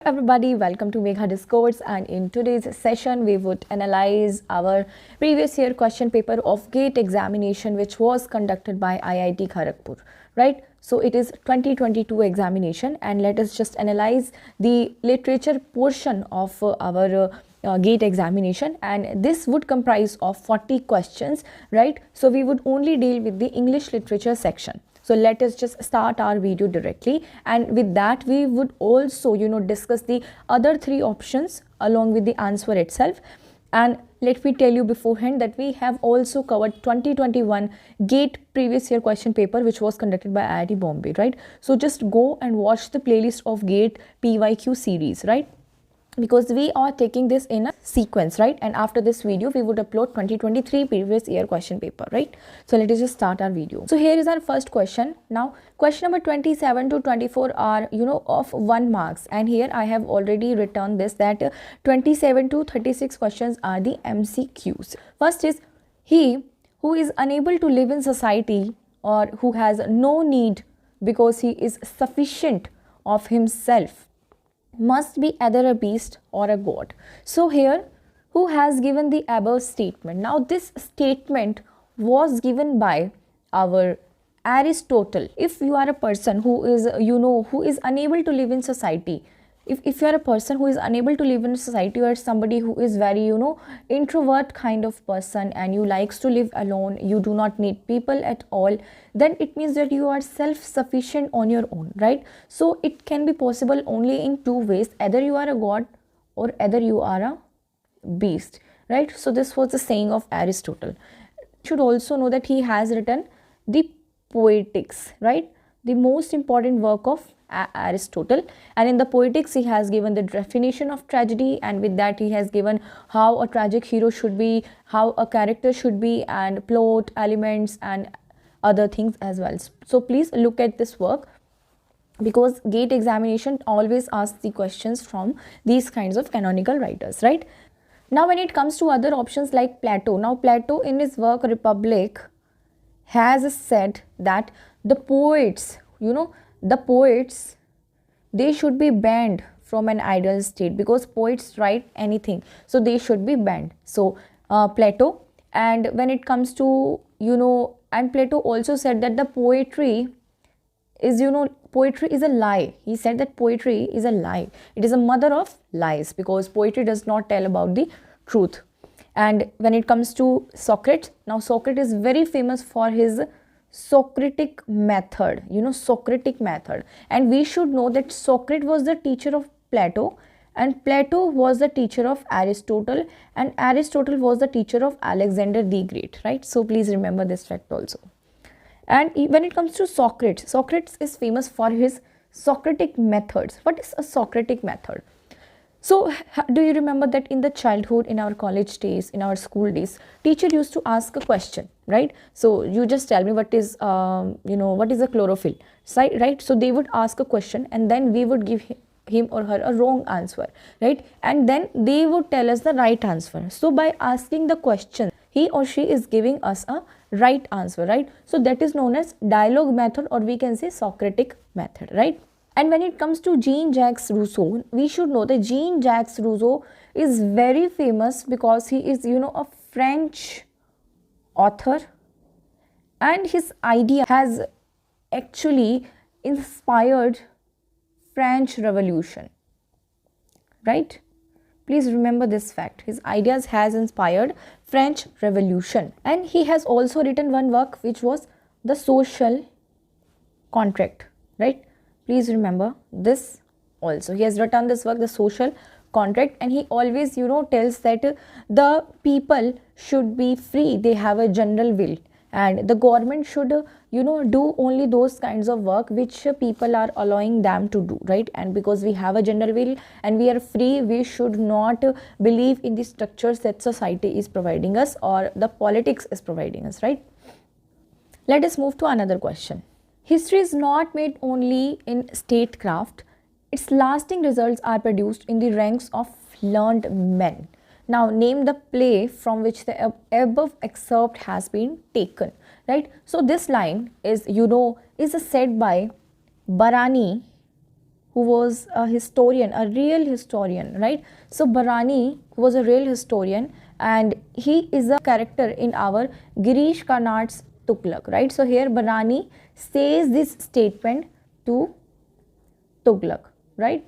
Everybody, welcome to Megha Discourse, and in today's session we would analyze our previous year question paper of GATE examination which was conducted by IIT Kharagpur, right? So it is 2022 examination, and let us just analyze the literature portion of our GATE examination, and this would comprise of 40 questions, right? So we would only deal with the English literature section. So let us just start our video directly, and with that we would also discuss the other three options along with the answer itself. And let me tell you beforehand that we have also covered 2021 GATE previous year question paper which was conducted by IIT Bombay, right? So just go and watch the playlist of GATE PYQ series, right? Because we are taking this in a sequence, right? And after this video we would upload 2023 previous year question paper, right? So let us just start our video. So here is our first question. Now question number 27 to 24 are of 1 marks, and here I have already written this that 27 to 36 questions are the MCQs. First is, he who is unable to live in society or who has no need because he is sufficient of himself must be either a beast or a god. So here, who has given the above statement? Now this statement was given by our Aristotle. If you are a person who is who is unable to live in society, if you are a person who is unable to live in society, or somebody who is very introvert kind of person and you likes to live alone, you do not need people at all, then it means that you are self-sufficient on your own, right? So it can be possible only in two ways: either you are a god or either you are a beast, right? So this was the saying of Aristotle. You should also know that he has written the Poetics, right? The most important work of Aristotle, and in the Poetics he has given the definition of tragedy, and with that he has given how a tragic hero should be, how a character should be, and plot elements and other things as well. So please look at this work, because GATE examination always asks the questions from these kinds of canonical writers, right? Now when it comes to other options like Plato, now Plato in his work Republic has said that the poets, they should be banned from an idle state, because poets write anything, so they should be banned. So Plato. And when it comes to and Plato also said that the poetry is poetry is a lie. He said that poetry is a lie. It is a mother of lies, because poetry does not tell about the truth. And when it comes to Socrates, now Socrates is very famous for his Socratic method, Socratic method. And we should know that Socrates was the teacher of Plato, and Plato was the teacher of Aristotle, and Aristotle was the teacher of Alexander the Great, right? So please remember this fact also. And when it comes to Socrates, Socrates is famous for his Socratic methods. What is a Socratic method? So do you remember that in the childhood, in our college days, in our school days, teacher used to ask a question, right? So you just tell me what is what is a chlorophyll, right? So they would ask a question, and then we would give him or her a wrong answer, right? And then they would tell us the right answer. So by asking the question, he or she is giving us a right answer, right? So that is known as dialogue method, or we can say Socratic method, right? And when it comes to Jean-Jacques Rousseau, we should know that Jean-Jacques Rousseau is very famous because he is a French author, and his idea has actually inspired French Revolution, right? Please remember this fact. His ideas has inspired French Revolution. And he has also written one work which was The Social Contract, right? Please remember this also. He has written this work, The Social Contract, and he always tells that the people should be free, they have a general will, and the government should do only those kinds of work which people are allowing them to do, right? And because we have a general will and we are free, we should not believe in the structures that society is providing us or the politics is providing us, right? Let us move to another question. History is not made only in statecraft. Its lasting results are produced in the ranks of learned men. Now name the play from which the above excerpt has been taken, right? So this line is said by Barani who was a historian, a real historian, right? So Barani was a real historian, and he is a character in our Girish Karnad's Tughlaq, right? So here Barani says this statement to Tughlaq, right?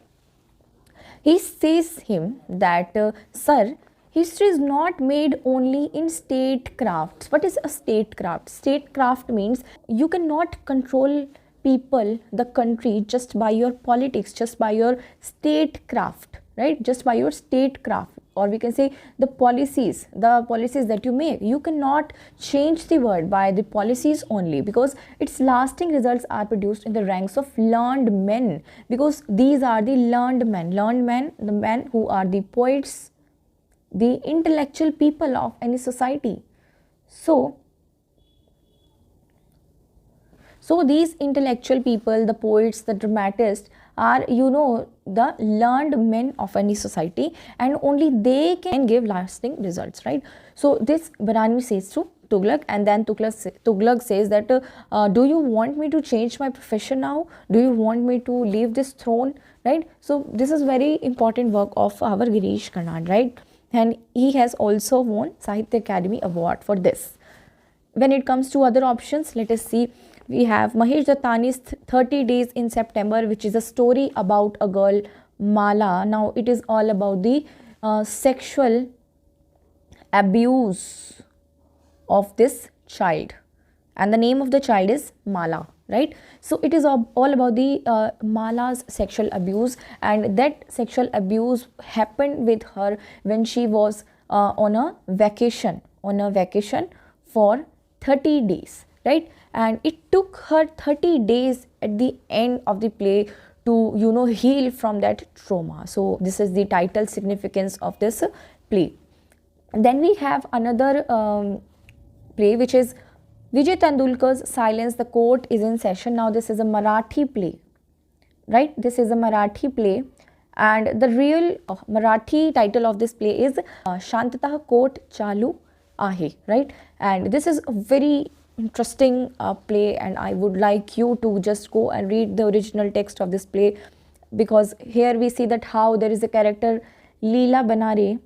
He says him that, sir, history is not made only in statecrafts. What is a statecraft? Statecraft means you cannot control people, the country, just by your politics, just by your statecraft, right? Just by your statecraft, or we can say the policies that you make. You cannot change the world by the policies only, because its lasting results are produced in the ranks of learned men, because these are the learned men, the men who are the poets, the intellectual people of any society. So these intellectual people, the poets, the dramatists, are, you know, the learned men of any society, and only they can give lasting results, right? So this Barani says to Tughlaq, and then Tughlaq says that, do you want me to change my profession now? Do you want me to leave this throne, right? So this is very important work of our Girish Karnad, right? And he has also won Sahitya Academy Award for this. When it comes to other options, let us see. We have Mahesh Dattani's 30 Days in September, which is a story about a girl, Mala. Now it is all about the sexual abuse of this child, and the name of the child is Mala, right? So it is all about the Mala's sexual abuse, and that sexual abuse happened with her when she was on a vacation for 30 days, right? And it took her 30 days at the end of the play to, you know, heal from that trauma. So this is the title significance of this play. And then we have another play, which is Vijay Tendulkar's Silence, the Court is in Session. Now this is a Marathi play, right? This is a Marathi play, and the real Marathi title of this play is Shantata Court Chalu Ahe, right? And this is a very interesting play, and I would like you to just go and read the original text of this play, because here we see that how there is a character, Leela Banare.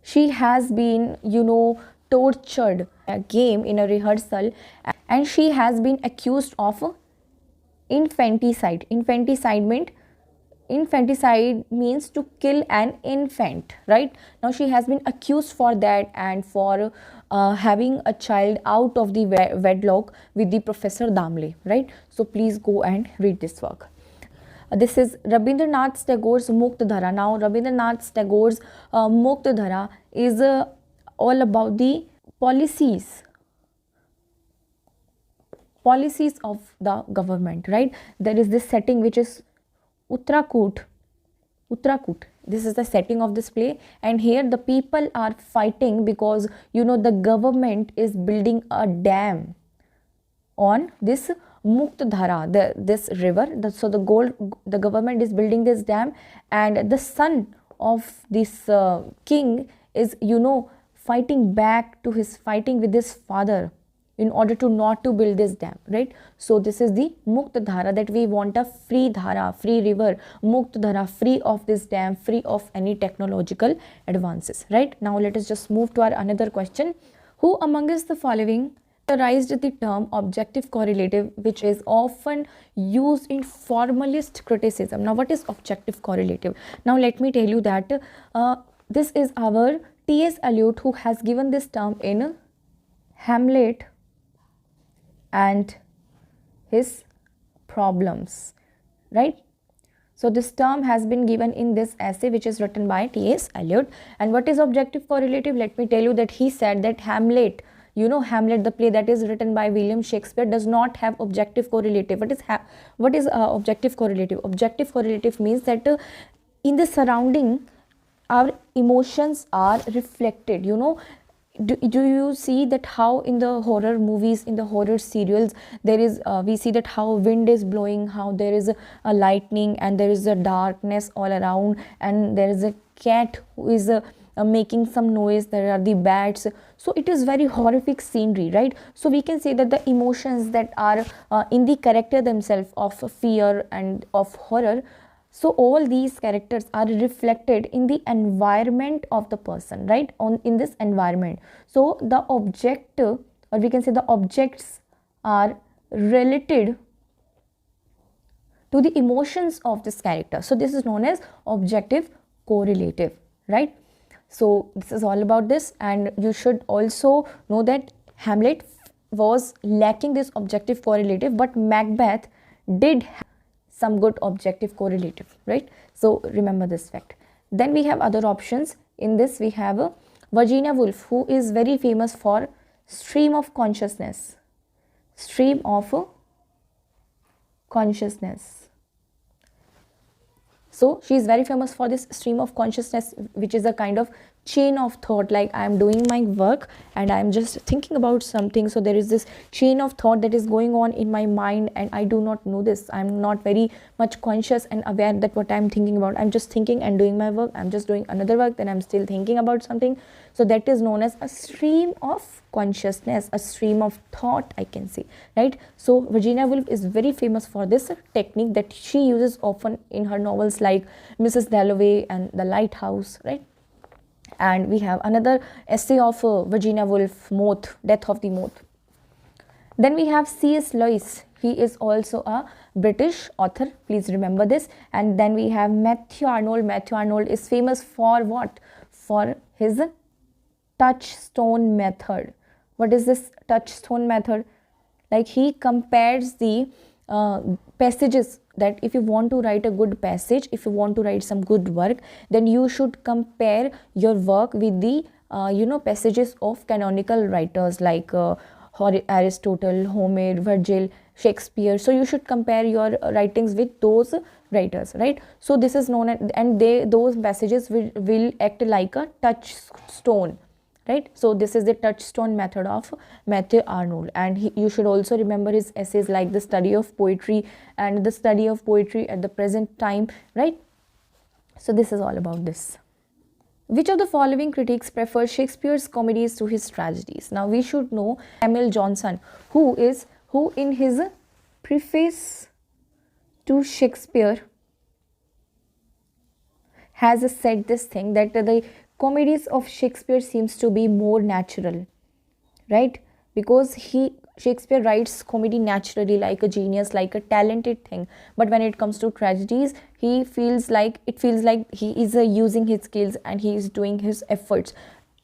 She has been, you know, tortured a game in a rehearsal, and she has been accused of infanticide. Infanticide means to kill an infant, right? Now she has been accused for that, and for having a child out of the wedlock with the Professor Damle, right? So please go and read this work. This is Rabindranath Tagore's Muktadhara. Now Rabindranath Tagore's Muktadhara is all about the policies of the government, right? There is this setting which is Uttarakud. This is the setting of this play, and here the people are fighting because, you know, the government is building a dam on this Muktadhara, this river. So the government is building this dam, and the son of this king is, you know, fighting with his father in order to not to build this dam, right? So this is the Muktadhara, that we want a free dhara, free river, Muktadhara, free of this dam, free of any technological advances, right? Now let us just move to our another question. Who amongst the following characterized the term objective correlative, which is often used in formalist criticism? Now what is objective correlative? Now let me tell you that this is our T.S. Eliot, who has given this term in Hamlet and his problems, right? So this term has been given in this essay, which is written by T.S. Eliot. And what is objective correlative? Let me tell you that he said that Hamlet, you know, Hamlet, the play that is written by William Shakespeare, does not have objective correlative. What is objective correlative? Objective correlative means that in the surrounding, our emotions are reflected, you know. Do you see that how in the horror movies, in the horror serials, there is we see that how wind is blowing, how there is a lightning, and there is a darkness all around, and there is a cat who is making some noise, there are the bats. So it is very horrific scenery, right? So we can say that the emotions that are in the character themselves of fear and of horror, so all these characters are reflected in the environment of the person, right, on in this environment. So the object, or we can say the objects, are related to the emotions of this character. So this is known as objective correlative, right? So this is all about this, and you should also know that Hamlet was lacking this objective correlative, but Macbeth did have some good objective correlative, right? So remember this fact. Then we have other options. In this we have Virginia Woolf, who is very famous for stream of consciousness. Stream of consciousness. So she is very famous for this stream of consciousness, which is a kind of chain of thought. Like I am doing my work and I am just thinking about something, so there is this chain of thought that is going on in my mind and I do not know this. I am not very much conscious and aware that what I am thinking about. I am just thinking and doing my work. I am just doing another work, then I am still thinking about something. So that is known as a stream of consciousness, a stream of thought, I can say, right? So Virginia Woolf is very famous for this technique that she uses often in her novels like Mrs. Dalloway and The Lighthouse, right? And we have another essay of Virginia Woolf, Moth, Death of the Moth. Then we have C.S. Lewis. He is also a British author, please remember this. And then we have Matthew Arnold. Matthew Arnold is famous for what? For his touchstone method. What is this touchstone method? Like he compares the passages, that if you want to write a good passage, if you want to write some good work, then you should compare your work with the passages of canonical writers like Aristotle, Homer, Virgil, Shakespeare. So you should compare your writings with those writers, right? So this is known as, and those passages will act like a touchstone, right? So this is the touchstone method of Matthew Arnold. And you should also remember his essays like The Study of Poetry and The Study of Poetry at the Present Time, right? So this is all about this. Which of the following critics prefer Shakespeare's comedies to his tragedies? Now we should know Samuel Johnson, who in his preface to Shakespeare has said this thing, that the comedies of Shakespeare seems to be more natural, right? Because Shakespeare writes comedy naturally, like a genius, like a talented thing. But when it comes to tragedies, it feels like he is using his skills and he is doing his efforts,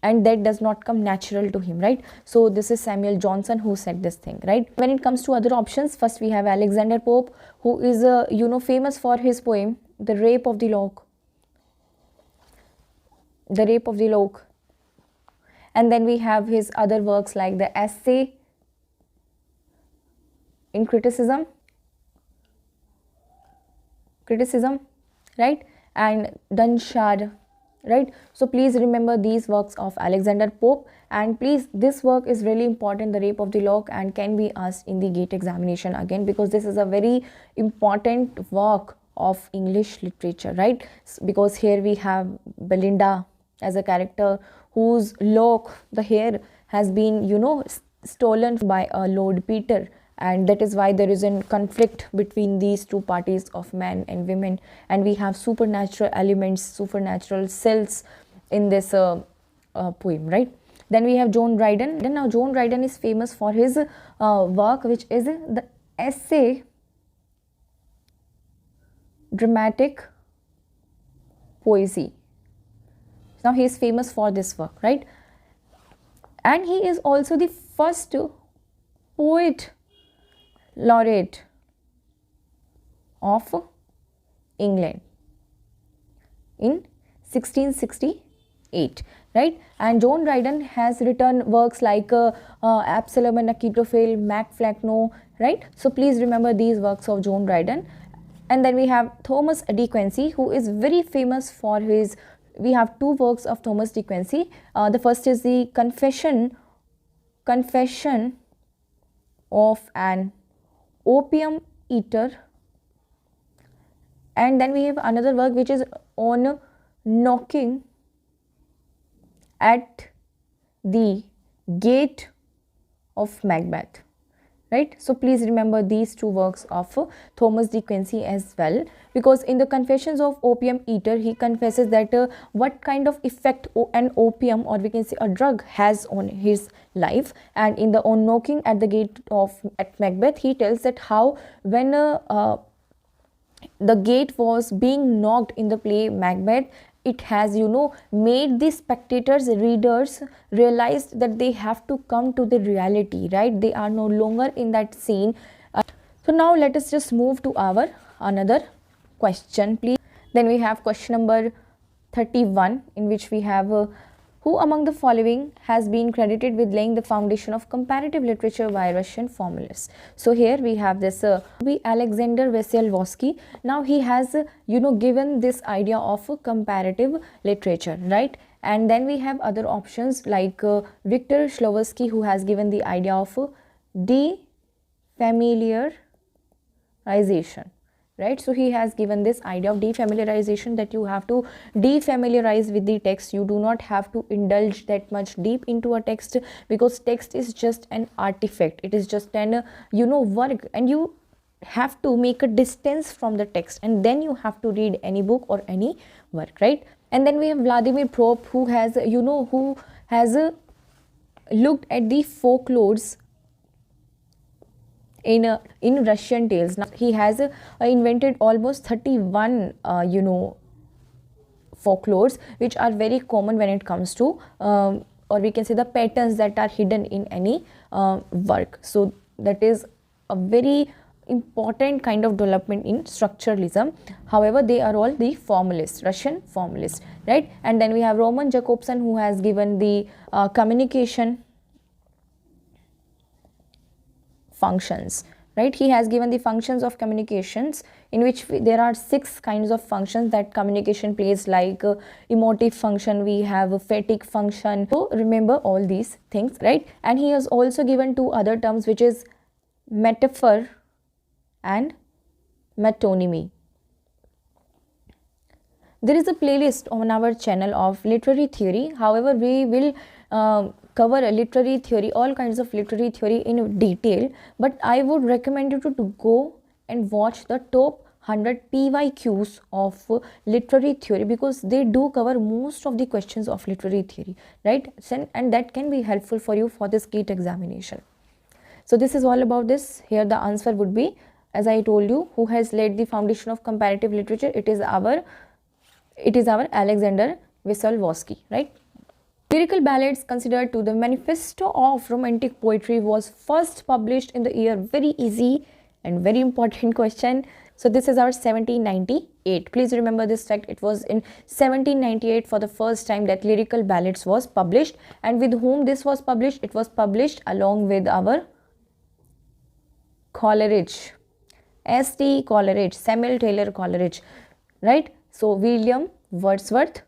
and that does not come natural to him, right? So this is Samuel Johnson who said this thing, right? When it comes to other options, first we have Alexander Pope, who is famous for his poem The Rape of the Lock. The Rape of the Lock. And then we have his other works like the Essay in Criticism, right? And Dunshad, right? So please remember these works of Alexander Pope, and please, this work is really important, The Rape of the Lock, and can be asked in the GATE examination again, because this is a very important work of English literature, right? Because here we have Belinda as a character whose lock, the hair, has been stolen by Lord Peter, and that is why there is a conflict between these two parties of men and women. And we have supernatural elements, supernatural cells in this poem, right? Then we have John Dryden. Now John Dryden is famous for his work, which is the Essay Dramatic Poesy. Now he is famous for this work, right? And he is also the first poet laureate of England in 1668, right? And John Dryden has written works like Absalom and Achitophel, Macflackno, right? So please remember these works of John Dryden. And then we have Thomas De Quincey, who is very famous for his, we have two works of Thomas De Quincey. The first is the Confession of an Opium Eater, and then we have another work which is on knocking at the gate of Macbeth, right? So please remember these two works of Thomas de Quincey as well, because in the Confessions of Opium Eater he confesses that what kind of effect an opium, or we can say a drug, has on his life. And in the On Knocking at the Gate of at Macbeth, he tells that how when the gate was being knocked in the play Macbeth, it has made the spectators, readers realized that they have to come to the reality, right? They are no longer in that scene. So now let us just move to our another question, please. Then we have question number 31, in which we have who among the following has been credited with laying the foundation of comparative literature by Russian formalists? So here we have this Alexander Veselowski. Now he has given this idea of comparative literature, right? And then we have other options like Victor Shklovsky, who has given the idea of defamiliarization, right? So he has given this idea of defamiliarization, that you have to defamiliarize with the text. You do not have to indulge that much deep into a text, because text is just an artifact. It is just an work, and you have to make a distance from the text, and then you have to read any book or any work, right? And then we have Vladimir Prop, who has looked at the folklores in Russian tales. Now he has invented almost 31 folklores, which are very common when it comes to or we can say the patterns that are hidden in any work. So that is a very important kind of development in structuralism. However, they are all the formalists, Russian formalists, right? And then we have Roman Jakobson, who has given the communication functions, right? He has given the functions of communications, in which there are 6 kinds of functions that communication plays, like emotive function, we have a phatic function. So remember all these things, right? And he has also given 2 other terms, which is metaphor and metonymy. There is a playlist on our channel of literary theory. However, we will cover a literary theory, all kinds of literary theory in detail, but I would recommend you to go and watch the top 100 PYQs of literary theory, because they do cover most of the questions of literary theory, right? And that can be helpful for you for this GATE examination. So this is all about this. Here the answer would be, as I told you, who has laid the foundation of comparative literature? It is our Alexander Veselowski, right? Lyrical ballads, considered to the manifesto of romantic poetry, was first published in the year, very easy and very important question. So this is our 1798. Please remember this fact. It was in 1798 for the first time that lyrical ballads was published. And with whom this was published? It was published along with our Coleridge, S.T. Coleridge, Samuel Taylor Coleridge, right? So William Wordsworth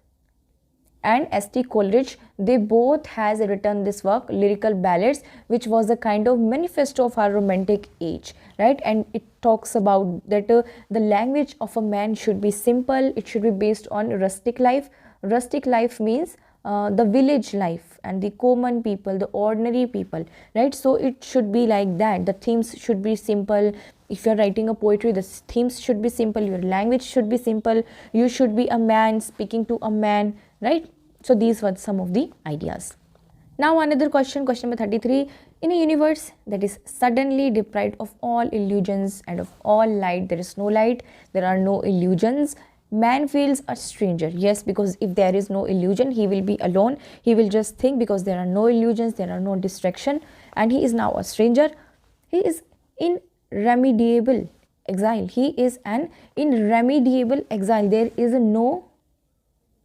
and S.T. Coleridge, they both has written this work, Lyrical Ballads, which was a kind of manifesto of our romantic age, right? And it talks about that the language of a man should be simple, it should be based on rustic life. Rustic life means the village life and the common people, the ordinary people, right? So it should be like that. The themes should be simple. If you're writing a poetry, the themes should be simple, your language should be simple, you should be a man speaking to a man, right? So these were some of the ideas. Now another question, question number 33. In a universe that is suddenly deprived of all illusions and of all light, there is no light, there are no illusions, man feels a stranger. Yes, because if there is no illusion, he will be alone. He will just think, because there are no illusions, there are no distraction, and he is now a stranger. He is in irremediable exile. He is an irremediable exile. There is no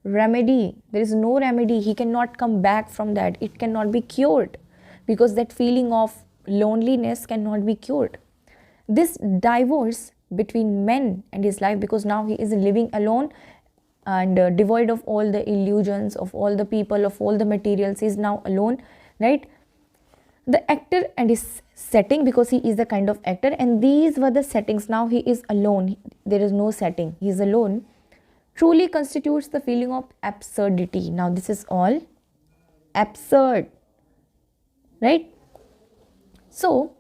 remedy. There is no remedy. He cannot come back from that. It cannot be cured, because that feeling of loneliness cannot be cured. This divorce between men and his life, because now he is living alone and devoid of all the illusions, of all the people, of all the materials, he is now alone, right? The actor and his setting, because he is the kind of actor, and these were the settings. Now he is alone, there is no setting, he is alone, truly constitutes the feeling of absurdity. Now this is all absurd, right? So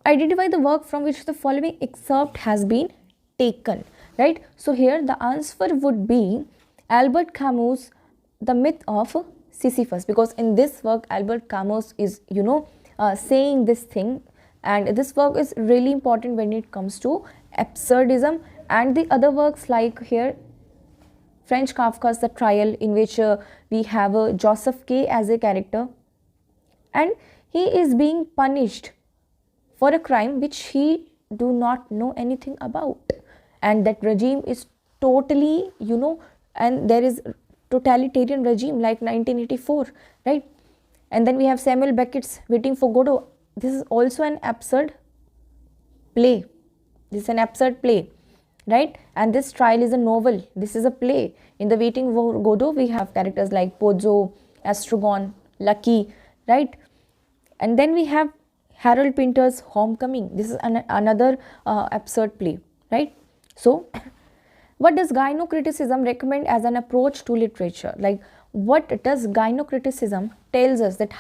identify the work from which the following excerpt has been taken, right? So here the answer would be Albert Camus' The Myth of Sisyphus, because in this work Albert Camus is saying this thing, and this work is really important when it comes to absurdism. And the other works like here French Kafka's The Trial, in which we have Joseph K as a character, and he is being punished for a crime which he do not know anything about, and that regime is totally and there is totalitarian regime like 1984, right? And then we have Samuel Beckett's Waiting for Godot. This is also an absurd play. This is an absurd play, right? And this Trial is a novel. This is a play. In the Waiting for Godot, we have characters like Pozzo, Estragon, Lucky, right? And then we have Harold Pinter's Homecoming. This is another absurd play, right? So what does gynocriticism recommend as an approach to literature? Like, what does gynocriticism tells us that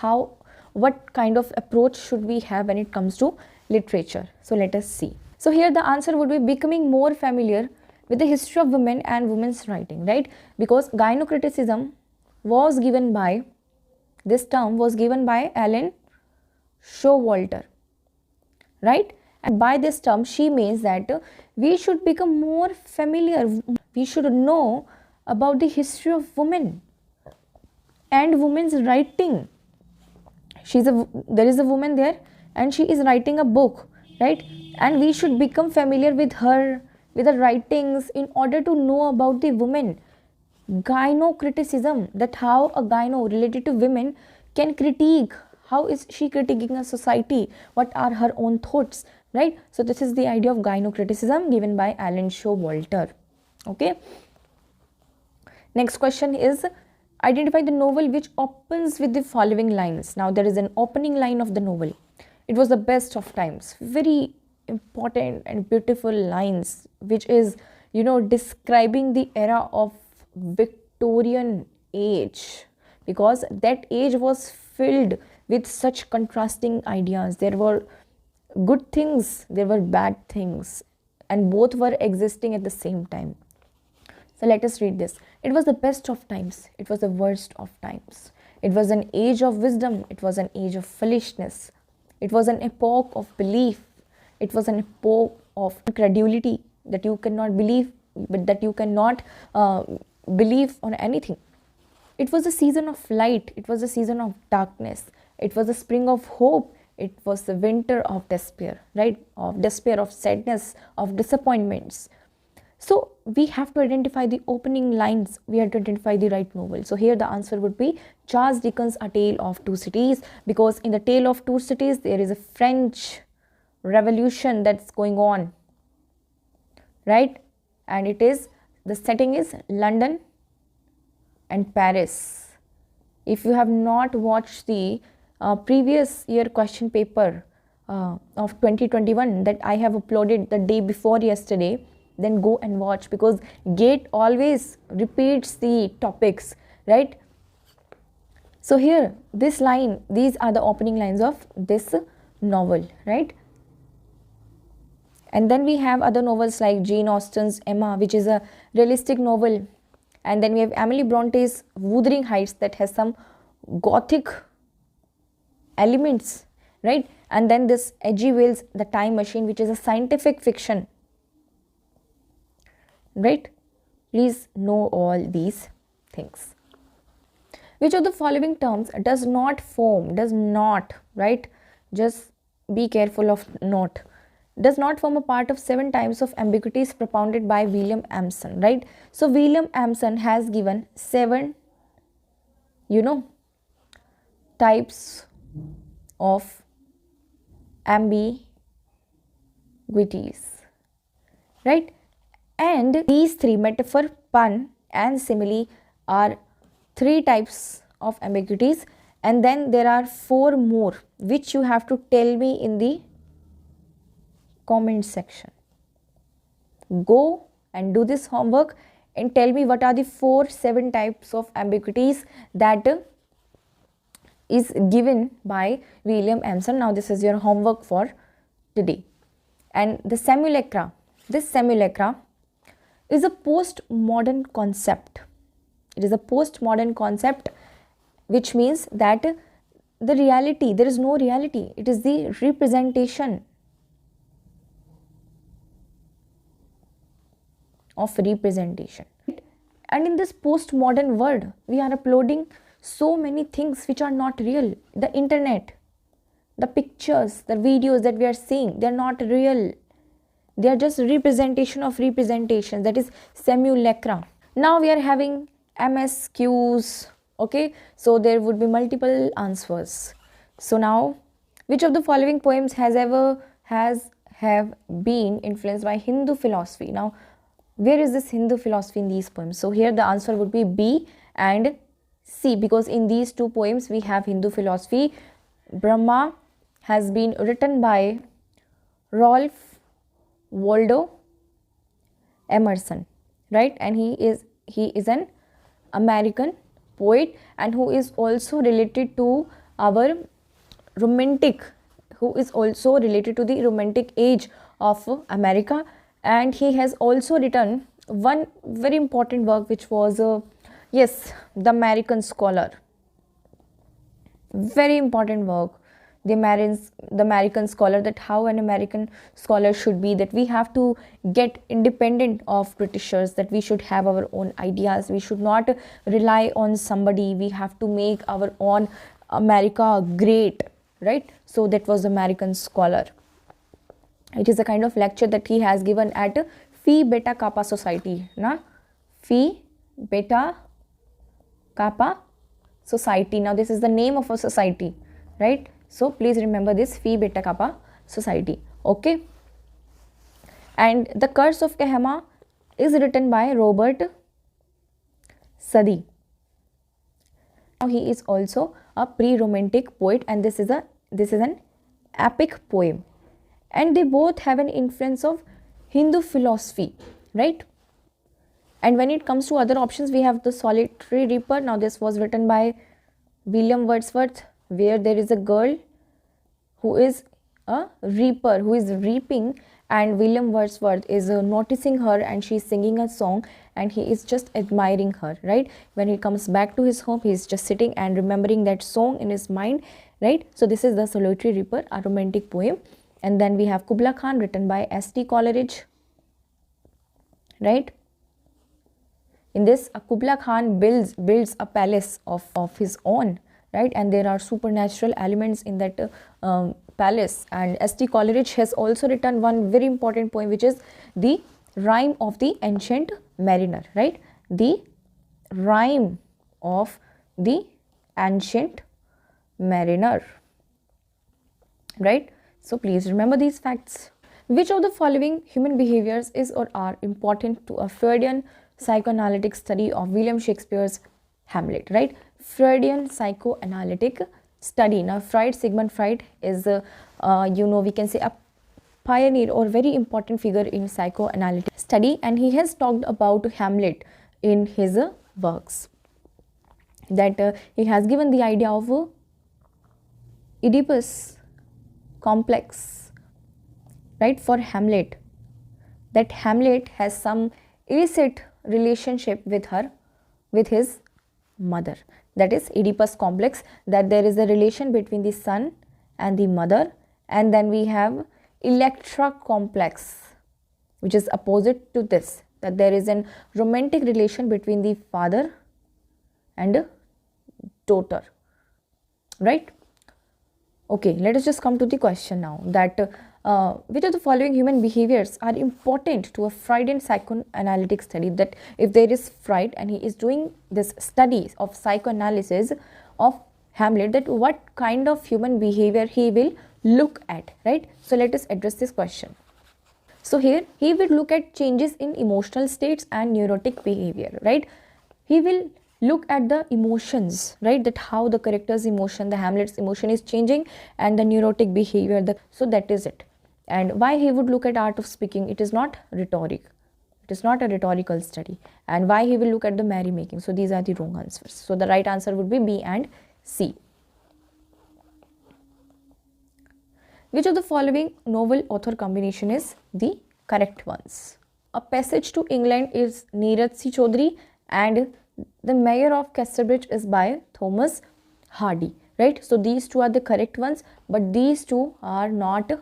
what kind of approach should we have when it comes to literature? So let us see. So here the answer would be becoming more familiar with the history of women and women's writing, right? Because gynocriticism was given by, this term was given by Ellen Showalter, right? And by this term she means that we should become more familiar, we should know about the history of women and women's writing. There is a woman there and she is writing a book, right? And we should become familiar with her, with her writings, in order to know about the women. Gynocriticism, that how a gyno related to women can critique, how is she critiquing a society, what are her own thoughts, right? So this is the idea of gynocriticism given by Alan Showalter. Okay, next question is identify the novel which opens with the following lines. Now there is an opening line of the novel. It was the best of times. Very important and beautiful lines, which is describing the era of Victorian age, because that age was filled with such contrasting ideas. There were good things, there were bad things, and both were existing at the same time. So let us read this. It was the best of times, it was the worst of times. It was an age of wisdom, it was an age of foolishness. It was an epoch of belief, it was an epoch of incredulity, that you cannot believe, but that you cannot believe on anything. It was a season of light, it was a season of darkness, it was a spring of hope, it was the winter of despair, right? Of despair, of sadness, of disappointments. So we have to identify the opening lines, we have to identify the right novel. So here the answer would be Charles Dickens' A Tale of Two Cities, because in the Tale of Two Cities there is a French Revolution that's going on, right? And it is, the setting is London and Paris. If you have not watched the previous year question paper of 2021 that I have uploaded the day before yesterday, then go and watch, because GATE always repeats the topics, right? So here this line, these are the opening lines of this novel, right? And then we have other novels like Jane Austen's Emma, which is a realistic novel. And then we have Emily Bronte's Wuthering Heights, that has some gothic elements, right? And then this H.G. Wells' The Time Machine, which is a scientific fiction, right? Please know all these things. Which of the following terms does not form, right? Just be careful of not. Does not form a part of 7 types of ambiguities propounded by William Ampson, right? So William Ampson has given 7, types of ambiguities, right? And these 3, metaphor, pun and simile, are 3 types of ambiguities, and then there are 4 more which you have to tell me in the comment section. Go and do this homework and tell me what are the 7 types of ambiguities that is given by William Emerson. Now this is your homework for today. And the simulacra, this simulacra is a postmodern concept. It is a postmodern concept, which means that the reality, there is no reality, it is the representation of representation. And in this postmodern world, we are uploading so many things which are not real. The internet, the pictures, the videos that we are seeing, they are not real. They are just representation of representation, that is simulacra. Now we are having MSQs, okay, so there would be multiple answers. So now, which of the following poems have been influenced by Hindu philosophy? Now, where is this Hindu philosophy in these poems? So here the answer would be B and C, because in these two poems we have Hindu philosophy. Brahma has been written by Ralph Waldo Emerson, right? And he is an American poet, and who is also related to our romantic, who is also related to the romantic age of America. And he has also written one very important work, which was yes, the American Scholar. Very important work, the American Scholar, that how an American scholar should be, that we have to get independent of Britishers, that we should have our own ideas, we should not rely on somebody, we have to make our own America great, right? So that was American Scholar. It is a kind of lecture that he has given at Phi Beta Kappa Society, na? Phi Beta Kappa Society. Now this is the name of a society, right? So please remember this, Phi Beta Kappa Society, okay? And The Curse of Kehama is written by Robert Sadi. Now he is also a pre-romantic poet, and this is an epic poem. And they both have an influence of Hindu philosophy, right? And when it comes to other options, we have The Solitary Reaper. Now this was written by William Wordsworth, where there is a girl who is a reaper, who is reaping, and William Wordsworth is noticing her, and she is singing a song, and he is just admiring her, right? When he comes back to his home, he is just sitting and remembering that song in his mind, right? So this is The Solitary Reaper, a romantic poem. And then we have Kubla Khan, written by S.T. Coleridge, right? In this, Kubla Khan builds a palace of his own, right? And there are supernatural elements in that palace. And S.T. Coleridge has also written one very important poem, which is The Rime of the Ancient Mariner, right? The Rime of the Ancient Mariner, right? So please remember these facts. Which of the following human behaviors is or are important to a Freudian psychoanalytic study of William Shakespeare's Hamlet, right? Freudian psychoanalytic study. Now Sigmund Freud is we can say a pioneer or very important figure in psychoanalytic study, and he has talked about Hamlet in his works, that he has given the idea of Oedipus complex, right, for Hamlet, that Hamlet has some illicit relationship with his mother, that is Oedipus complex, that there is a relation between the son and the mother. And then we have Electra complex, which is opposite to this, that there is an romantic relation between the father and daughter, right? Okay, let us just come to the question now, that which of the following human behaviors are important to a Freudian psychoanalytic study? That if there is Freud and he is doing this study of psychoanalysis of Hamlet, that what kind of human behavior he will look at, right? So let us address this question. So here he will look at changes in emotional states and neurotic behavior, right? He will look at the emotions, right, that how the character's emotion, the Hamlet's emotion is changing, and the neurotic behavior, so that is it. And why he would look at art of speaking? It is not rhetoric, it is not a rhetorical study. And why he will look at the merrymaking? So these are the wrong answers. So the right answer would be B and C. Which of the following novel author combination is the correct ones? A Passage to England is Neeraj C. Chaudhary, and The Mayor of Casterbridge is by Thomas Hardy, right? So these two are the correct ones, but these two are not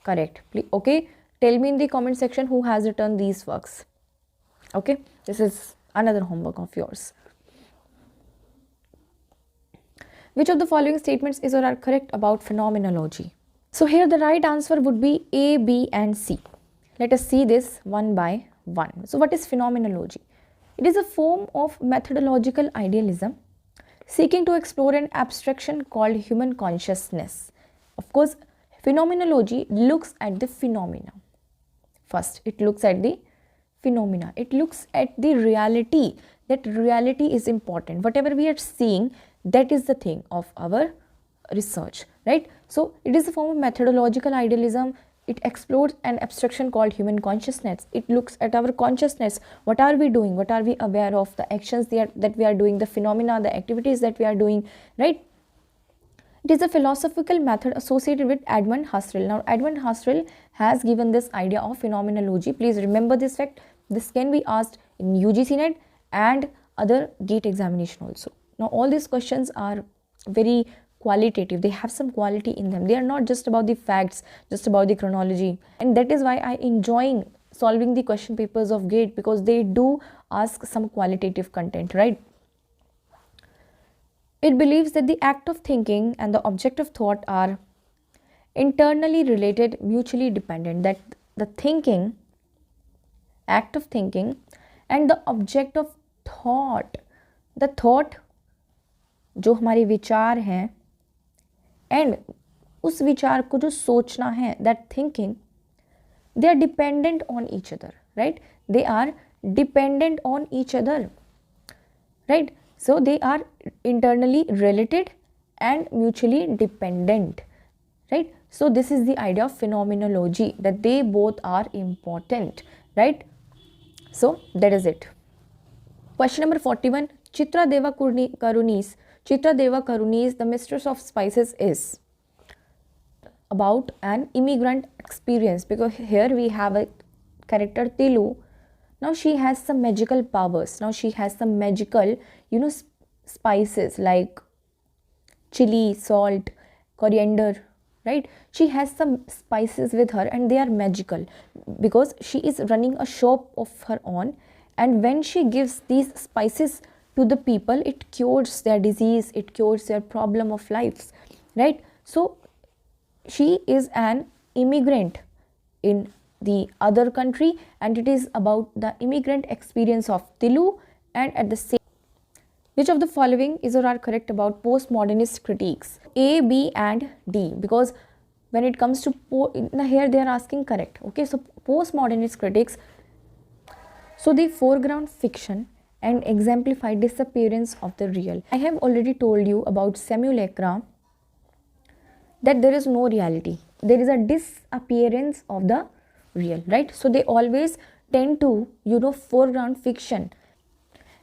correct. Okay, tell me in the comment section who has written these works. Okay, this is another homework of yours. Which of the following statements is or are correct about phenomenology? So here the right answer would be A, B and C. Let us see this one by one. So what is phenomenology? It is a form of methodological idealism seeking to explore an abstraction called human consciousness. Of course, phenomenology looks at the phenomena. First, it looks at the phenomena. It looks at the reality. That reality is important. Whatever we are seeing, that is the thing of our research, right? So it is a form of methodological idealism. It explores an abstraction called human consciousness. It looks at our consciousness. What are we doing? What are we aware of? The actions that we are doing, the phenomena, the activities that we are doing, right? It is a philosophical method associated with Edmund Husserl. Now, Edmund Husserl has given this idea of phenomenology. Please remember this fact. This can be asked in UGC NET and other GATE examination also. Now, all these questions are very qualitative. They have some quality in them. They are not just about the facts, just about the chronology. And that is why I enjoy solving the question papers of GATE, because they do ask some qualitative content, right? It believes that the act of thinking and the object of thought are internally related, mutually dependent. That the thinking, act of thinking and the object of thought, the thought जो हमारे विचार हैं and उस विचार को जो सोचना है, that thinking, they are dependent on each other, right? They are dependent on each other, right? So they are internally related and mutually dependent, right? So this is the idea of phenomenology, that they both are important, right? So that is it. Question number 41. Chitradeva Karuni's The Mistress of Spices is about an immigrant experience, because here we have a character Tilu. Now she has some magical powers. Now she has some magical, spices like chili, salt, coriander, right? She has some spices with her and they are magical because she is running a shop of her own, and when she gives these spices to the people, it cures their disease, it cures their problem of lives, right? So she is an immigrant in the other country, and it is about the immigrant experience of Tilu. And at the same, which of the following is or are correct about postmodernist critiques? A, B and D, because when it comes to here they are asking correct. Okay, so postmodernist critics, so they foreground fiction and exemplify disappearance of the real. I have already told you about simulacra, that there is no reality, there is a disappearance of the real, right? So they always tend to foreground fiction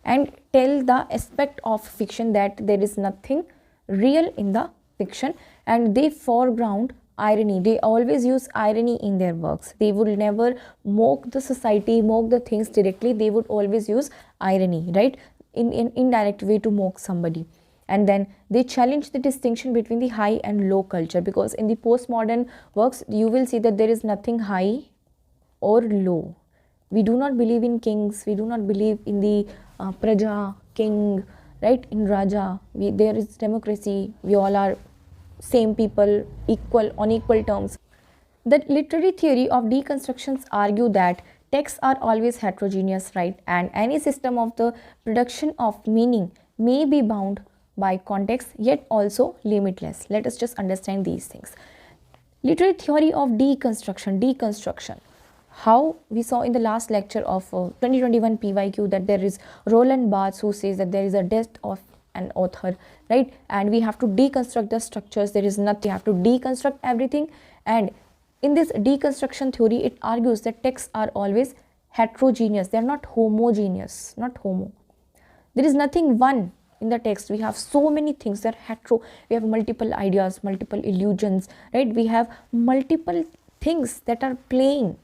and tell the aspect of fiction that there is nothing real in the fiction, and they foreground irony. They always use irony in their works. They would never mock the society, mock the things directly. They would always use irony, right, in indirect way to mock somebody. And then they challenge the distinction between the high and low culture, because in the postmodern works you will see that there is nothing high or low. We do not believe in kings, we do not believe in the praja, king, right, in raja. There is democracy, we all are same people, equal, on equal terms. The literary theory of deconstructions argue that texts are always heterogeneous, right, and any system of the production of meaning may be bound by context yet also limitless. Let us just understand these things. Literary theory of deconstruction. How we saw in the last lecture of 2021 PYQ that there is Roland Barthes who says that there is a death of an author, right, and we have to deconstruct the structures. There is nothing, we have to deconstruct everything. And in this deconstruction theory, it argues that texts are always heterogeneous, they are not homogeneous, not homo. There is nothing one in the text. We have so many things that hetero, we have multiple ideas, multiple illusions, right? We have multiple things that are playing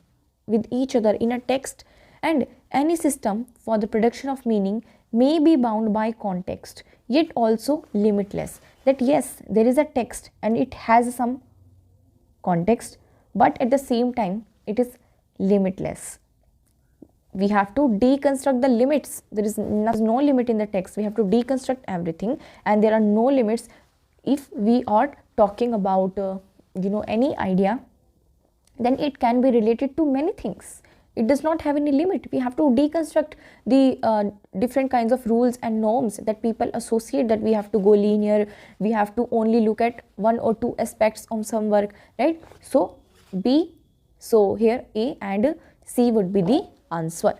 with each other in a text, and any system for the production of meaning may be bound by context, yet also limitless. That yes, there is a text and it has some context, but at the same time it is limitless. We have to deconstruct the limits. There is no limit in the text. We have to deconstruct everything, and there are no limits if we are talking about any idea. Then it can be related to many things. It does not have any limit. We have to deconstruct the different kinds of rules and norms that people associate, that we have to go linear, we have to only look at one or two aspects of some work, right? So here A and C would be the answer.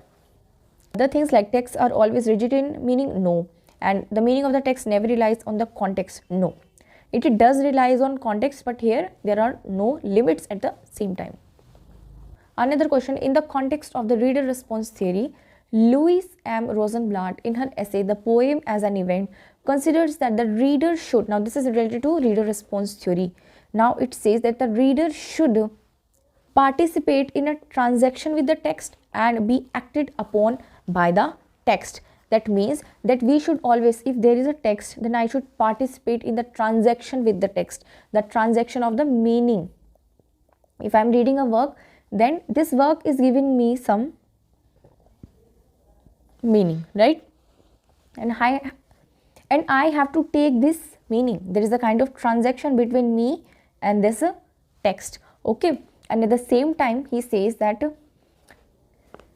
Other things like texts are always rigid in meaning, no. And the meaning of the text never relies on the context, no. It does relies on context, but here there are no limits at the same time. Another question, in the context of the reader response theory, Louise M. Rosenblatt in her essay The Poem as an Event considers that the reader should, now this is related to reader response theory, now it says that the reader should participate in a transaction with the text and be acted upon by the text. That means that we should always, if there is a text, then I should participate in the transaction with the text, the transaction of the meaning. If I am reading a work, then this work is giving me some meaning, right? And I have to take this meaning. There is a kind of transaction between me and this text, okay? And at the same time, he says that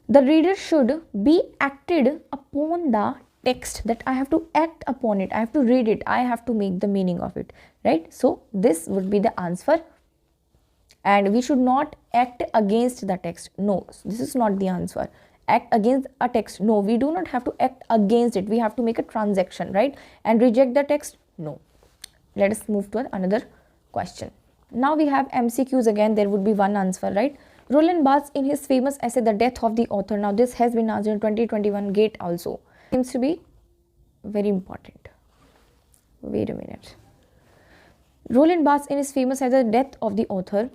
the reader should be acted upon the text, that I have to act upon it, I have to read it, I have to make the meaning of it, right? So this would be the answer. And we should not act against the text, no, this is not the answer. Act against a text, no, we do not have to act against it, we have to make a transaction, right? And reject the text, no. Let us move to another question. Now we have MCQs again, there would be one answer, right? Roland Barthes in his famous essay The Death of the Author, now this has been asked in 2021 GATE also, seems to be very important. Wait a minute. Roland Barthes in his famous essay The Death of the Author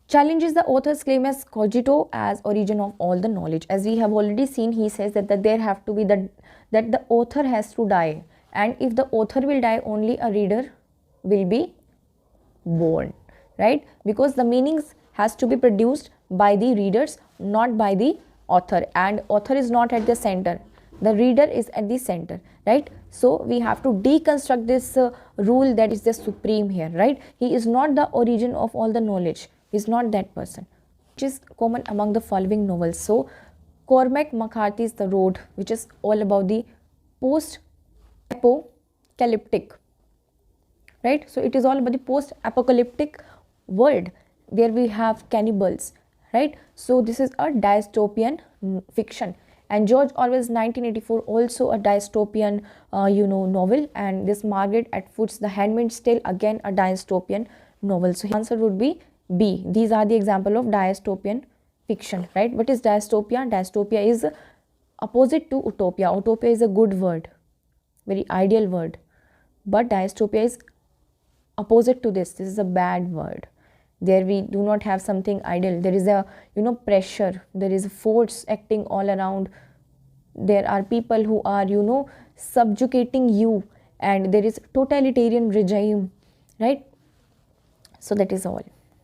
challenges the author's claim as cogito, as origin of all the knowledge. As we have already seen, he says that there have to be that the author has to die, and if the author will die, only a reader will be born, right? Because the meanings has to be produced by the readers, not by the author, and author is not at the center, the reader is at the center, right? So we have to deconstruct this rule that is the supreme here, right? He is not the origin of all the knowledge, he is not that person, which is common among the following novels. So Cormac McCarthy's The Road, which is all about the post-apocalyptic, right? So it is all about the post-apocalyptic world where we have cannibals, right? So this is a dystopian fiction. And George Orwell's 1984, also a dystopian novel, and this Margaret Atwood's The Handmaid's Tale, again a dystopian novel. So the answer would be B. These are the example of dystopian fiction, right? What is dystopia? Dystopia is opposite to utopia. Utopia is a good word, very ideal word, but dystopia is opposite to this. This is a bad word. There we do not have something ideal. There is a pressure, there is a force acting all around. There are people who are subjugating you, and there is totalitarian regime, right? So that is all.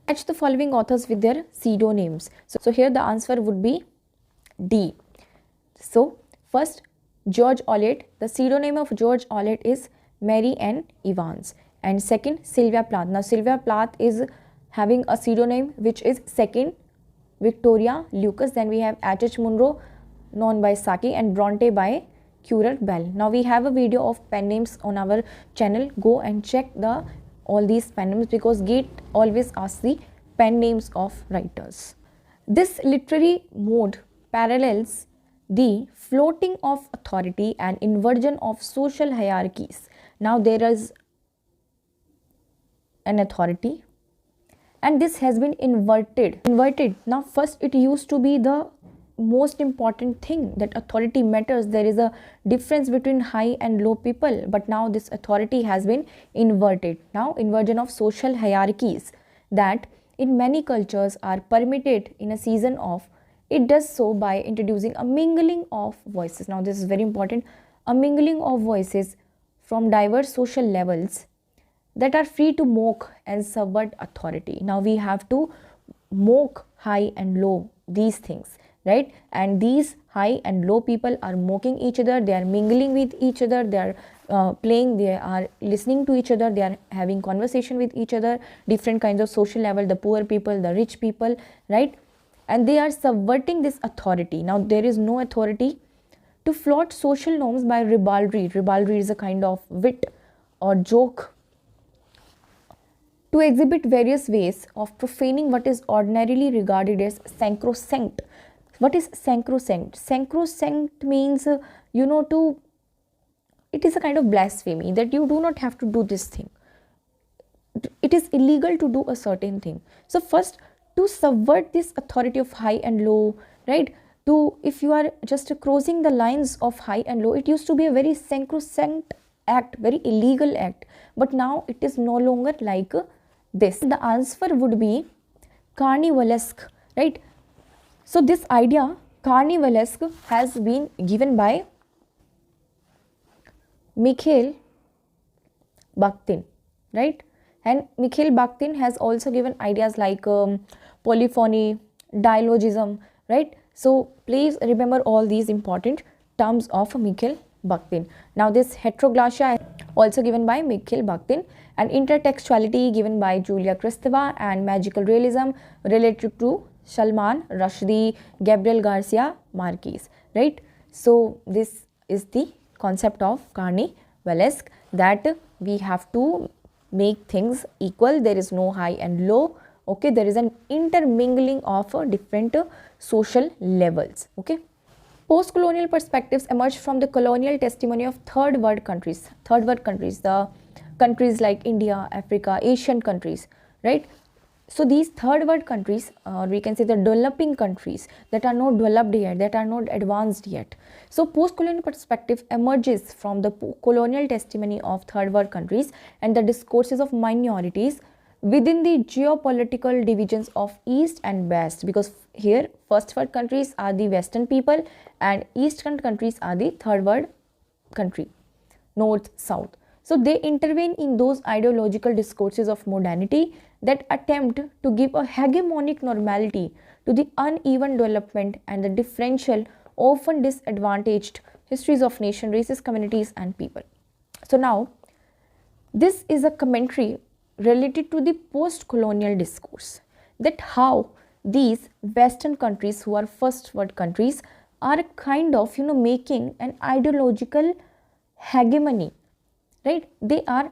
Match the following authors with their pseudonyms. So here the answer would be D. So first, George Eliot. The pseudonym of George Eliot is Mary Ann Evans. And second, Sylvia Plath. Now Sylvia Plath is having a pseudonym which is second, Victoria Lucas. Then we have H.H. Munro, known by Saki, and Bronte by Currer Bell. Now we have a video of pen names on our channel. Go and check all these pen names, because GATE always asks the pen names of writers. This literary mode parallels the floating of authority and inversion of social hierarchies. Now there is an authority, and this has been inverted. Now first it used to be the most important thing, that authority matters. There is a difference between high and low people, but now this authority has been inverted. Now inversion of social hierarchies that in many cultures are permitted in a season of, it does so by introducing a mingling of voices. Now this is very important, a mingling of voices from diverse social levels that are free to mock and subvert authority. Now we have to mock high and low, these things, right? And these high and low people are mocking each other, they are mingling with each other, they are playing, they are listening to each other, they are having conversation with each other, different kinds of social level, the poor people, the rich people, right? And they are subverting this authority. Now there is no authority to flout social norms by ribaldry. Ribaldry is a kind of wit or joke, to exhibit various ways of profaning what is ordinarily regarded as sacrosanct. What is sacrosanct? Sacrosanct means, it is a kind of blasphemy, that you do not have to do this thing. It is illegal to do a certain thing. So first, to subvert this authority of high and low, right? If you are just crossing the lines of high and low, it used to be a very sacrosanct act, very illegal act, but now it is no longer like this. The answer would be carnivalesque, right? So this idea carnivalesque has been given by Mikhail Bakhtin, right? And Mikhail Bakhtin has also given ideas like polyphony, dialogism, right? So please remember all these important terms of Mikhail Bakhtin. Now this heteroglossia also given by Mikhail Bakhtin, and intertextuality given by Julia Kristeva, and magical realism related to Salman Rushdie, Gabriel Garcia Marquez, right? So this is the concept of carnivalesque, that we have to make things equal, there is no high and low, okay? There is an intermingling of different social levels, okay? Post-colonial perspectives emerged from the colonial testimony of third world countries. Third world countries, the countries like India, Africa, Asian countries, right? So these third world countries, we can say the developing countries that are not developed yet, that are not advanced yet. So post-colonial perspective emerges from the colonial testimony of third world countries and the discourses of minorities within the geopolitical divisions of East and West, because here first world countries are the Western people and Eastern countries are the third world country, North, South. So they intervene in those ideological discourses of modernity that attempt to give a hegemonic normality to the uneven development and the differential, often disadvantaged histories of nation, races, communities and people. So now this is a commentary related to the post-colonial discourse, that how these Western countries who are first world countries are kind of making an ideological hegemony, right? There are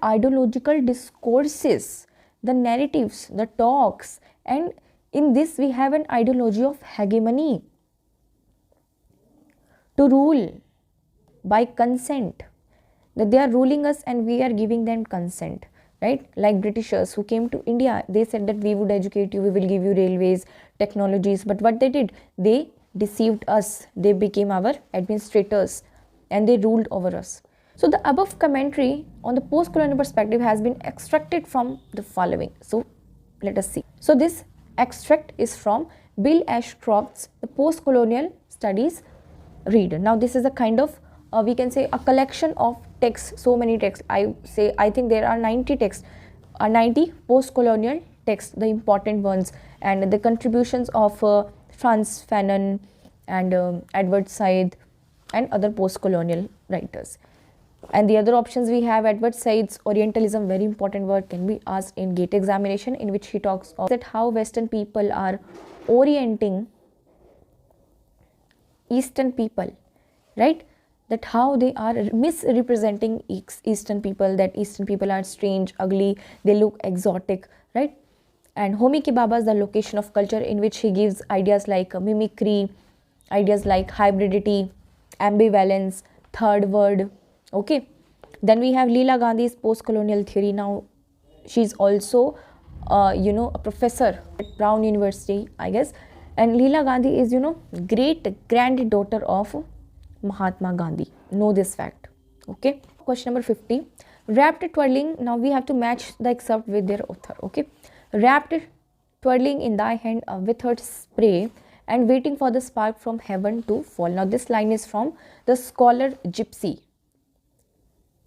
ideological discourses, the narratives, the talks, and in this we have an ideology of hegemony, to rule by consent, that they are ruling us and we are giving them consent, right? Like Britishers who came to India, they said that we would educate you, we will give you railways, technologies, but what they did, they deceived us, they became our administrators and they ruled over us. So the above commentary on the post-colonial perspective has been extracted from the following. So let us see. So this extract is from Bill Ashcroft's The Post-Colonial Studies Read. Now this is a kind of we can say a collection of texts, so many texts. I think there are 90 texts, 90 post-colonial texts, the important ones, and the contributions of Frantz Fanon and Edward Said and other post-colonial writers. And the other options we have Edward Said's Orientalism, very important word, can be asked in GATE examination, in which he talks of that how Western people are orienting Eastern people, right? That how they are misrepresenting Eastern people, that Eastern people are strange, ugly, they look exotic, right? And Homi Kebaba's The Location of Culture, in which he gives ideas like mimicry, ideas like hybridity, ambivalence, third word, okay. Then we have Leela Gandhi's Post-Colonial Theory. Now she's also a professor at Brown University, I guess, And Leela Gandhi is, great granddaughter of Mahatma Gandhi. Know this fact. Okay. Question number 50. Wrapped twirling. Now we have to match the excerpt with their author. Okay. Wrapped twirling in thy hand a withered spray and waiting for the spark from heaven to fall. Now this line is from the scholar Gypsy.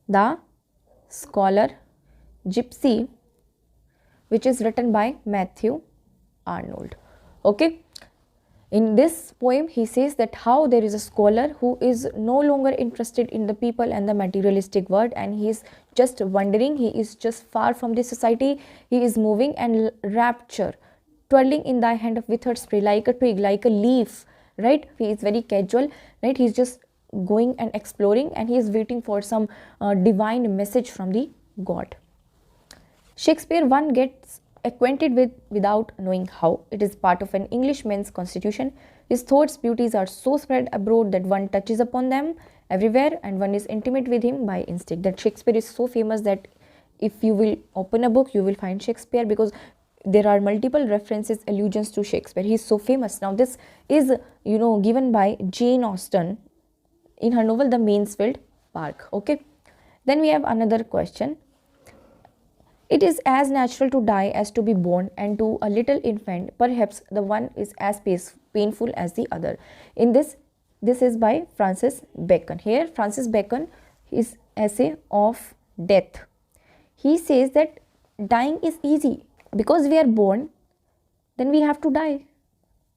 The scholar Gypsy, which is written by Matthew Arnold. Okay. In this poem, he says that how there is a scholar who is no longer interested in the people and the materialistic world, and he is just wandering, he is just far from this society, he is moving and rapture, twirling in thy hand of withered spray, like a twig, like a leaf, right? He is very casual, right? He is just going and exploring, and he is waiting for some divine message from the God. Shakespeare, one gets acquainted with without knowing how. It is part of an Englishman's constitution. His thoughts, beauties are so spread abroad that one touches upon them everywhere, and one is intimate with him by instinct. That Shakespeare is so famous that if you will open a book, you will find Shakespeare, because there are multiple references, allusions to Shakespeare. He is so famous. Now this is, given by Jane Austen in her novel The Mansfield Park. Okay. Then we have another question. It is as natural to die as to be born, and to a little infant, perhaps the one is as painful as the other. In this is by Francis Bacon. Here, Francis Bacon, his essay of death. He says that dying is easy because we are born, then we have to die.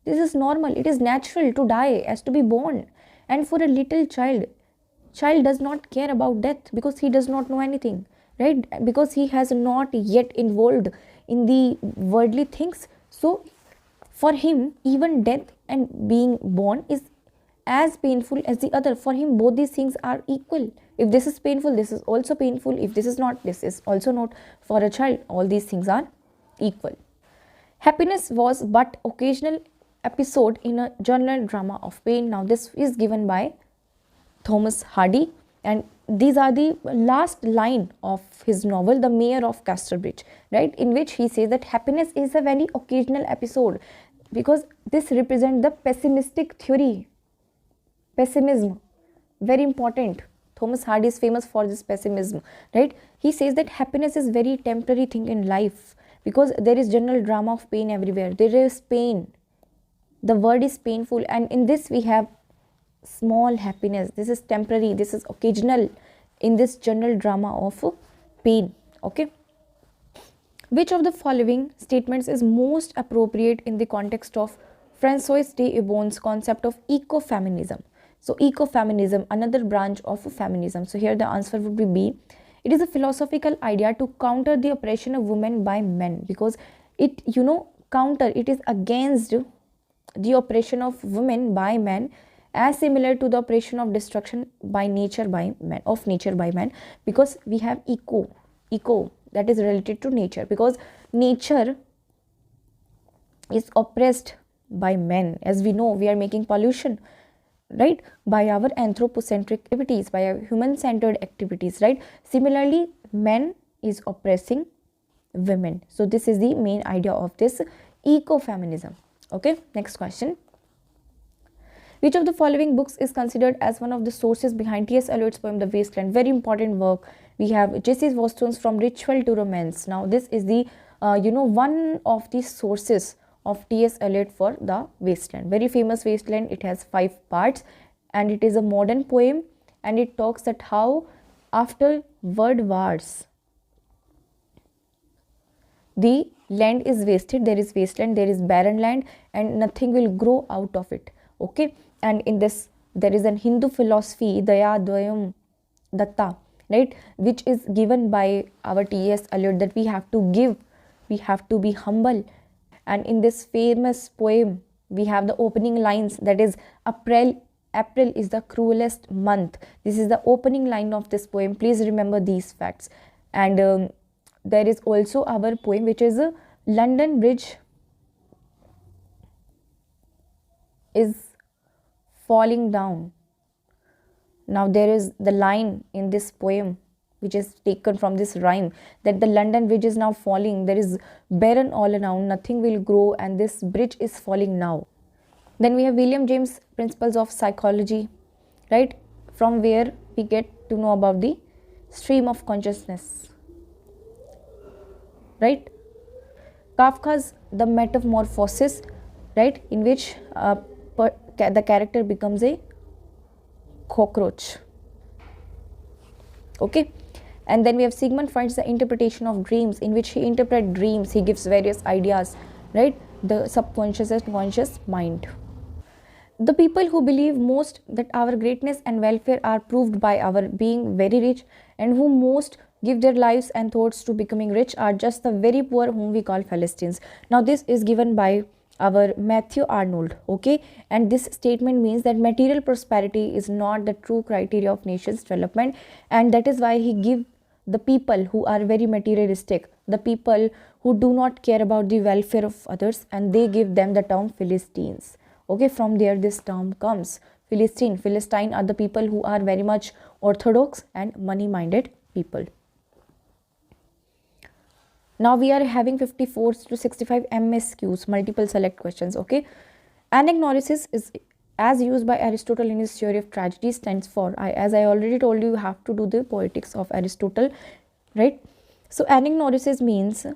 This is normal. It is natural to die as to be born. And for a little child does not care about death because he does not know anything. Right? Because he has not yet involved in the worldly things. So for him, even death and being born is as painful as the other. For him, both these things are equal. If this is painful, this is also painful. If this is not, this is also not. For a child, all these things are equal. Happiness was but occasional episode in a journal drama of pain. Now this is given by Thomas Hardy, and these are the last line of his novel, The Mayor of Casterbridge, right, in which he says that happiness is a very occasional episode, because this represents the pessimistic theory. Pessimism, very important. Thomas Hardy is famous for this pessimism, right? He says that happiness is very temporary thing in life, because there is general drama of pain everywhere. There is pain. The word is painful, and in this we have small happiness. This is temporary, this is occasional in this general drama of pain. Okay. Which of the following statements is most appropriate in the context of François d'Aubonne's concept of ecofeminism? So ecofeminism, another branch of feminism. So here the answer would be B. It is a philosophical idea to counter the oppression of women by men, because it, counter, it is against the oppression of women by men, as similar to the oppression of destruction by nature by man, of nature by man, because we have eco that is related to nature, because nature is oppressed by men. As we know, we are making pollution, right, by our anthropocentric activities, by our human-centered activities, right? Similarly, men is oppressing women. So this is the main idea of this ecofeminism. Okay, next question. Which of the following books is considered as one of the sources behind T.S. Eliot's poem The Wasteland? Very important work. We have J.C. Wollstonecraft's From Ritual to Romance. Now this is the one of the sources of T.S. Eliot for The Wasteland. Very famous Wasteland. It has 5 parts, and it is a modern poem, and it talks that how after world wars the land is wasted. There is wasteland, there is barren land, and nothing will grow out of it. Okay. And in this there is a Hindu philosophy, Daya Dvayam Datta, right, which is given by our T.S. Eliot, that we have to give, we have to be humble. And in this famous poem we have the opening lines, that is April is the cruelest month. This is the opening line of this poem. Please remember these facts. And there is also our poem, which is London Bridge is falling down. Now there is the line in this poem which is taken from this rhyme, that the London Bridge is now falling. There is barren all around, nothing will grow, and this bridge is falling now. Then we have William James Principles of Psychology, right, from where we get to know about the stream of consciousness, right. Kafka's The Metamorphosis, right, in which the character becomes a cockroach. Okay. And then we have Sigmund Freud's The Interpretation of Dreams, in which he interprets dreams, he gives various ideas, right, the subconscious and conscious mind. The people who believe most that our greatness and welfare are proved by our being very rich, and who most give their lives and thoughts to becoming rich, are just the very poor whom we call Philistines. Now this is given by our Matthew Arnold, okay, and this statement means that material prosperity is not the true criteria of nation's development, and that is why he give the people who are very materialistic, the people who do not care about the welfare of others, and they give them the term Philistines. Okay, from there this term comes. Philistine are the people who are very much orthodox and money minded people. Now we are having 54 to 65 MSQs, multiple select questions. Okay, anagnorisis is as used by Aristotle in his theory of tragedy stands for, as I already told you, you have to do the poetics of Aristotle, right. So anagnorisis means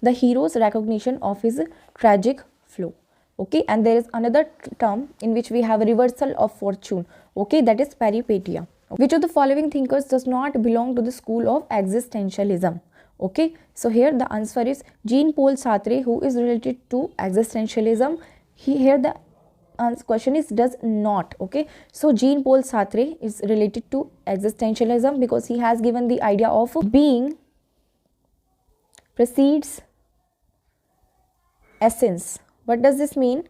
the hero's recognition of his tragic flow. Okay, and there is another term in which we have a reversal of fortune. Okay, that is peripeteia. Which of the following thinkers does not belong to the school of existentialism? Okay, so here the answer is Jean-Paul Sartre, who is related to existentialism. Here the question is does not. Okay, so Jean-Paul Sartre is related to existentialism because he has given the idea of being precedes essence. What does this mean?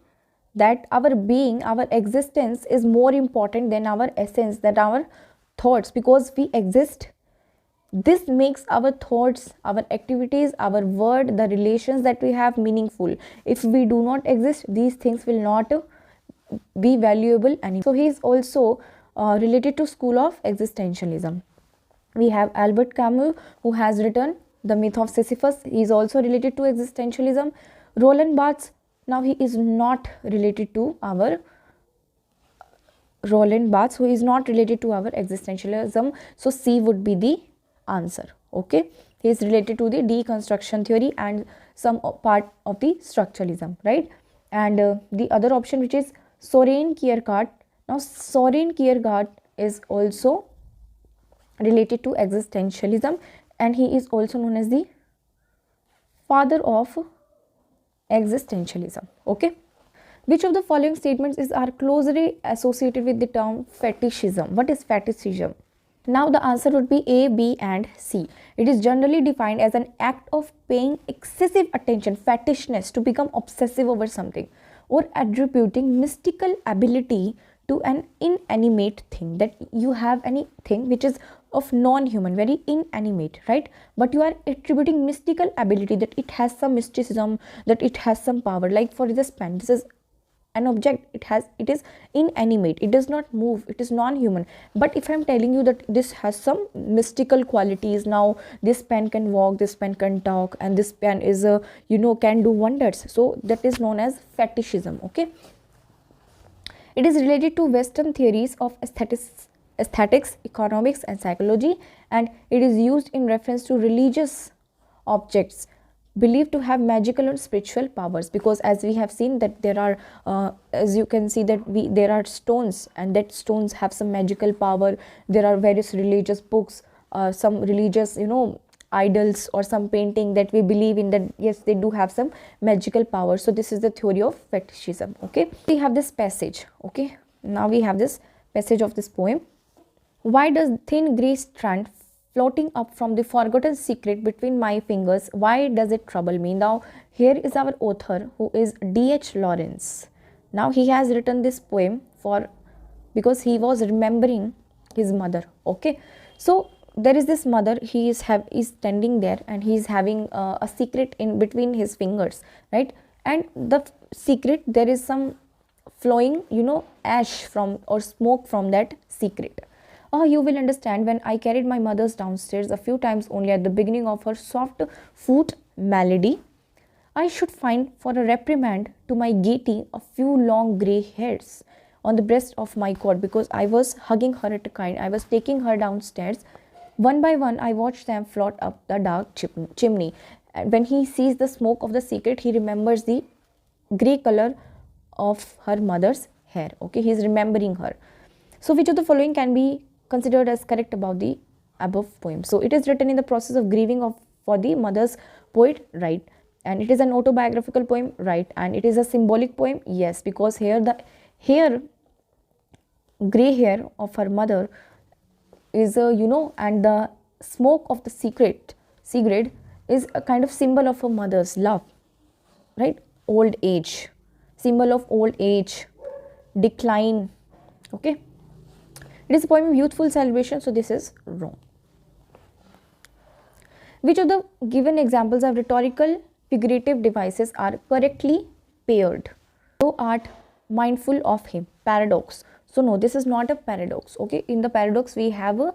That our being, our existence is more important than our essence, than our thoughts, because we exist. This makes our thoughts, our activities, our word, the relations that we have meaningful. If we do not exist, these things will not be valuable anymore. So he is also related to school of existentialism. We have Albert Camus, who has written The Myth of Sisyphus. He is also related to existentialism. Roland Barthes, now he is not related to our Roland Barthes, who is not related to our existentialism. So C would be the answer. Okay, he is related to the deconstruction theory and some part of the structuralism, right. And the other option, which is Soren Kierkegaard. Now Soren Kierkegaard is also related to existentialism, and he is also known as the father of existentialism. Okay, which of the following statements are closely associated with the term fetishism? What is fetishism? Now the answer would be A, B and C. It is generally defined as an act of paying excessive attention, fetishness, to become obsessive over something, or attributing mystical ability to an inanimate thing. That you have anything which is of non-human, very inanimate, right, but you are attributing mystical ability, that it has some mysticism, that it has some power. Like for this pen, this is an object, it is inanimate, it does not move, it is non-human, but if I am telling you that this has some mystical qualities, now this pen can walk, this pen can talk, and this pen is can do wonders, so that is known as fetishism. Okay, it is related to Western theories of aesthetics, economics and psychology, and it is used in reference to religious objects believed to have magical and spiritual powers, because as we have seen that there are as you can see that there are stones, and that stones have some magical power. There are various religious books, some religious idols or some painting that we believe in, that yes, they do have some magical power. So this is the theory of fetishism. Okay, we have this passage. Okay, now we have this passage of this poem. Why does thin grey strand floating up from the forgotten secret between my fingers, why does it trouble me? Now here is our author, who is D.H. Lawrence. Now he has written this poem because he was remembering his mother. Okay, so there is this mother, he is standing there, and he is having a secret in between his fingers, right, and the secret, there is some flowing ash from or smoke from that secret. Oh, you will understand, when I carried my mother's downstairs a few times only at the beginning of her soft foot malady, I should find for a reprimand to my gaiety a few long grey hairs on the breast of my cot, because I was hugging her at a kind. I was taking her downstairs. One by one, I watched them float up the dark chimney. And when he sees the smoke of the secret, he remembers the grey color of her mother's hair. Okay, he is remembering her. So, which of the following can be considered as correct about the above poem? So, it is written in the process of grieving for the mother's poet, right? And it is an autobiographical poem, right? And it is a symbolic poem, yes, because here the grey hair of her mother is and the smoke of the cigarette is a kind of symbol of a mother's love, right? Old age, symbol of old age, decline. Okay, it is a poem of youthful celebration, so this is wrong. Which of the given examples of rhetorical figurative devices are correctly paired? Thou art mindful of him. Paradox. So no, this is not a paradox. Okay, in the paradox we have a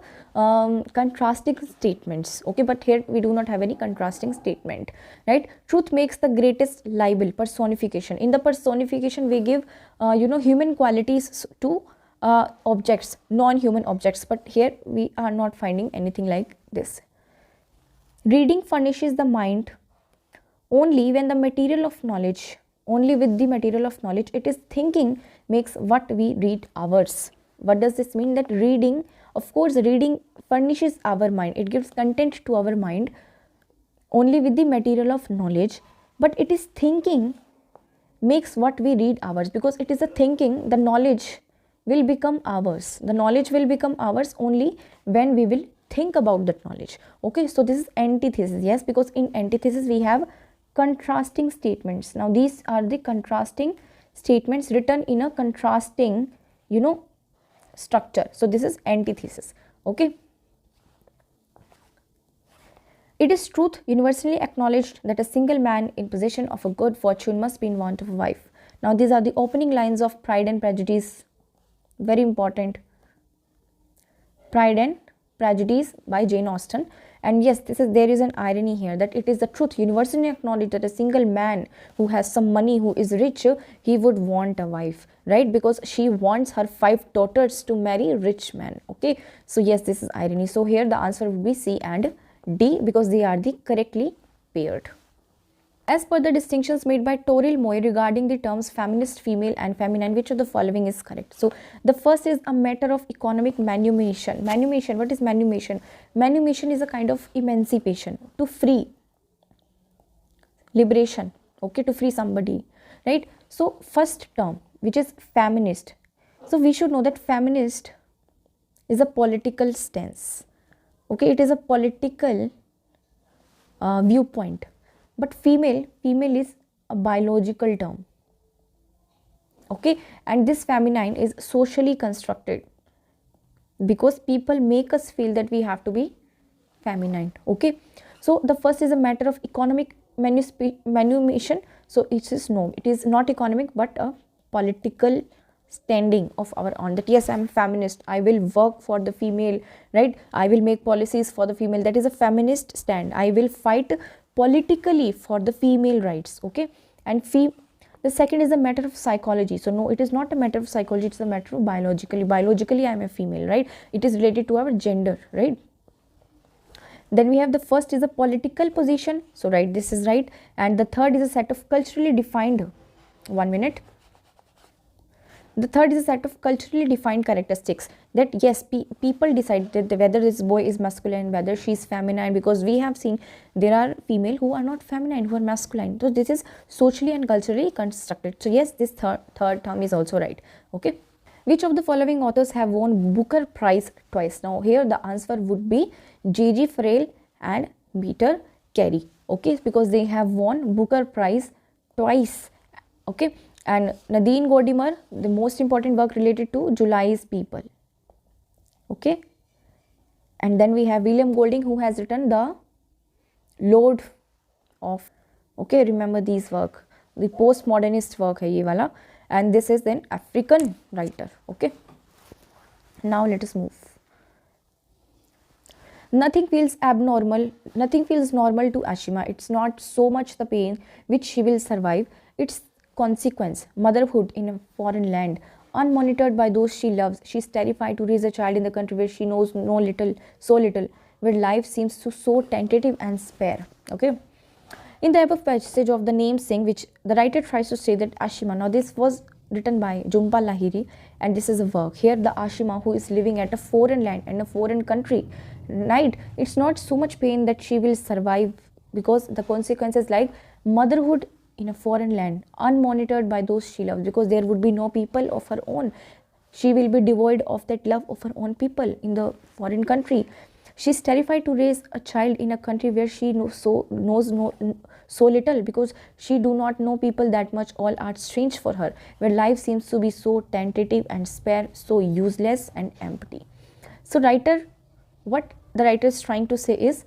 contrasting statements. Okay, but here we do not have any contrasting statement, right? Truth makes the greatest libel. Personification. In the personification we give human qualities to objects, non-human objects, but here we are not finding anything like this. Reading furnishes the mind only when the material of knowledge, only with the material of knowledge, it is thinking makes what we read ours. What does this mean? That reading, of course, reading furnishes our mind, it gives content to our mind only with the material of knowledge, but it is thinking makes what we read ours, because it is a thinking, the knowledge will become ours. The knowledge will become ours only when we will think about that knowledge. Okay, so this is antithesis, yes, because in antithesis we have contrasting statements. Now these are the contrasting statements written in a contrasting structure. So this is antithesis. Okay, it is truth universally acknowledged that a single man in possession of a good fortune must be in want of a wife. Now these are the opening lines of Pride and Prejudice, very important. Pride and Prejudice by Jane Austen. And yes, there is an irony here, that it is the truth universally acknowledged that a single man who has some money, who is rich, he would want a wife, right? Because she wants her 5 daughters to marry rich man. Okay, so yes, this is irony. So here the answer would be C and D, because they are the correctly paired. As per the distinctions made by Toril Moy regarding the terms feminist, female and feminine, which of the following is correct? So the first is a matter of economic manumission. Manumission, what is manumission? Manumission is a kind of emancipation, to free, liberation, okay, to free somebody, right? So first term, which is feminist. So we should know that feminist is a political stance. Okay, it is a political viewpoint. But female is a biological term. Okay, and this feminine is socially constructed, because people make us feel that we have to be feminine. Okay, so the first is a matter of economic manumission. So it is no, it is not economic but a political standing of our own, that yes, I am feminist, I will work for the female, right? I will make policies for the female. That is a feminist stand. I will fight politically for the female rights. Okay, and the second is a matter of psychology. So no, it is not a matter of psychology, it's a matter of biologically I am a female, right? It is related to our gender, right? Then we have the first is a political position, so right, this is right. And the third is a set of culturally defined, the third is a set of culturally defined characteristics, that yes, people decide that whether this boy is masculine, whether she is feminine, because we have seen there are female who are not feminine, who are masculine. So this is socially and culturally constructed. So yes, this third term is also right. Okay, which of the following authors have won Booker Prize twice? Now here the answer would be J.G. Farrell and Peter Carey. Okay, because they have won Booker Prize twice. Okay, and Nadine Gordimer, the most important work related to July's People. Okay, and then we have William Golding, who has written The Lord of, okay, remember these work, the postmodernist work hai ye wala, and this is then African writer. Okay, now let us move. Nothing feels abnormal, nothing feels normal to Ashima. It's not so much the pain which she will survive, it's consequence. Motherhood in a foreign land, unmonitored by those she loves. She's terrified to raise a child in the country where she knows no little, so little, where life seems so tentative and spare. Okay. In the above passage of the name Singh, which the writer tries to say that Ashima, now this was written by Jhumpa Lahiri, and this is a work. Here the Ashima who is living at a foreign land and a foreign country, right? It's not so much pain that she will survive, because the consequences like motherhood in a foreign land, unmonitored by those she loves, because there would be no people of her own. She will be devoid of that love of her own people in the foreign country. She's terrified to raise a child in a country where she knows so little, because she do not know people that much. All are strange for her, where life seems to be so tentative and spare, so useless and empty. So what the writer is trying to say is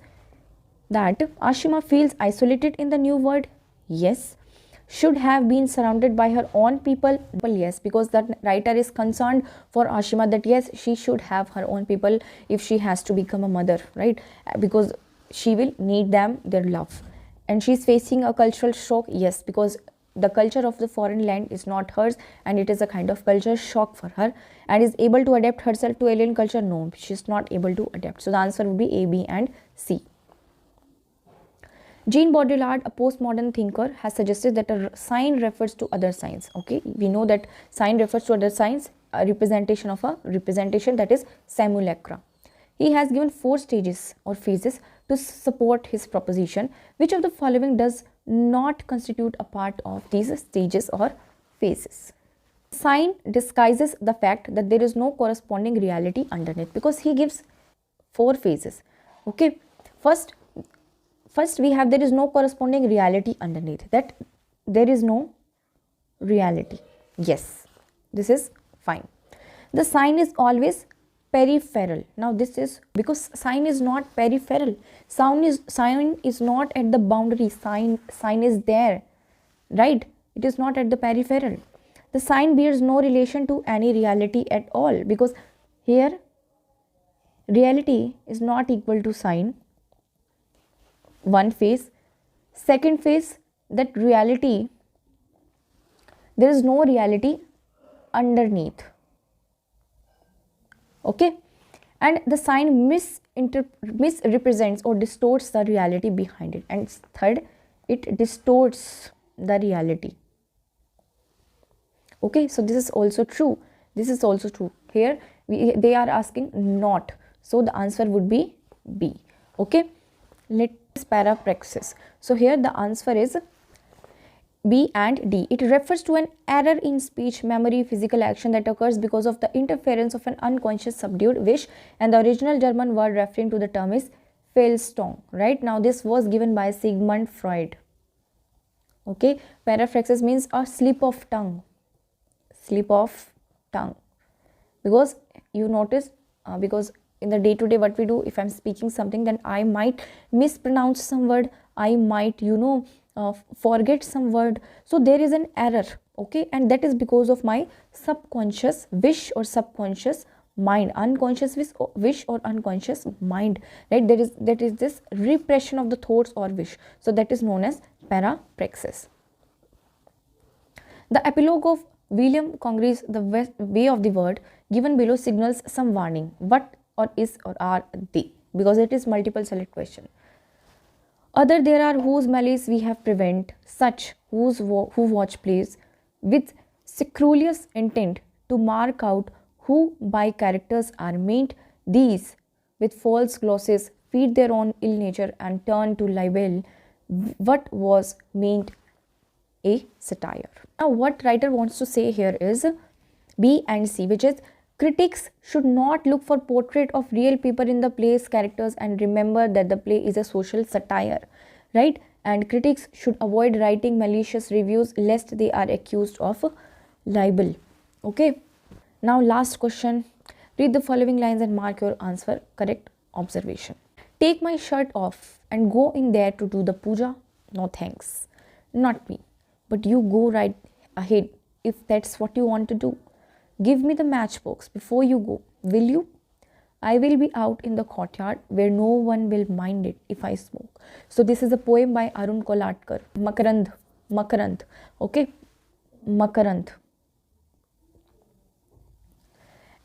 that Ashima feels isolated in the new world. Yes. Should have been surrounded by her own people. Yes, because that writer is concerned for Ashima that yes, she should have her own people if she has to become a mother, right? Because she will need them, their love. And she's facing a cultural shock. Yes, because the culture of the foreign land is not hers, and it is a kind of culture shock for her. And is able to adapt herself to alien culture? No, she's not able to adapt. So the answer would be A, B and C. Jean Baudrillard, a postmodern thinker, has suggested that a sign refers to other signs. Okay, we know that sign refers to other signs, a representation of a representation, that is simulacra. He has given 4 stages or phases to support his proposition. Which of the following does not constitute a part of these stages or phases? Sign disguises the fact that there is no corresponding reality underneath, because he gives 4 phases. Okay, first we have there is no corresponding reality underneath, that there is no reality. Yes, this is fine. The sign is always peripheral. Now this is because sign is not peripheral. Sign is not at the boundary. Sign is there, right? It is not at the peripheral. The sign bears no relation to any reality at all, because here reality is not equal to sign. One phase. Second phase, that reality, there is no reality underneath. Okay, and the sign misrepresents or distorts the reality behind it. And third, it distorts the reality. Okay, so this is also true. This is also true. Here they are asking not, so the answer would be B. Okay, let's parapraxis. So here the answer is B and D. It refers to an error in speech, memory, physical action that occurs because of the interference of an unconscious subdued wish, and the original German word referring to the term is Fehlstong. Right, now this was given by Sigmund Freud. Okay, parapraxis means a slip of tongue. Slip of tongue, because you notice because in the day-to-day what we do, if I'm speaking something, then I might mispronounce some word, I might forget some word, so there is an error. Okay, and that is because of my subconscious wish or subconscious mind, unconscious wish or unconscious mind, right? That is this repression of the thoughts or wish, so that is known as parapraxis. The epilogue of William Congre's The Way of the Word given below signals some warning. What or is or are they? Because it is multiple select question. Other there are whose malice we have prevent, such who watch plays with scrupulous intent to mark out who by characters are meant. These with false glosses feed their own ill nature and turn to libel what was meant a satire. Now what writer wants to say here is B and C, which is critics should not look for portrait of real people in the play's characters and remember that the play is a social satire, right? And critics should avoid writing malicious reviews lest they are accused of libel. Okay, now last question. Read the following lines and mark your answer correct observation. Take my shirt off and go in there to do the puja? No thanks, not me. But you go right ahead if that's what you want to do. Give me the matchbox before you go, will you? I will be out in the courtyard where no one will mind it if I smoke. So this is a poem by Arun Kolatkar. Makarand, okay, Makarand.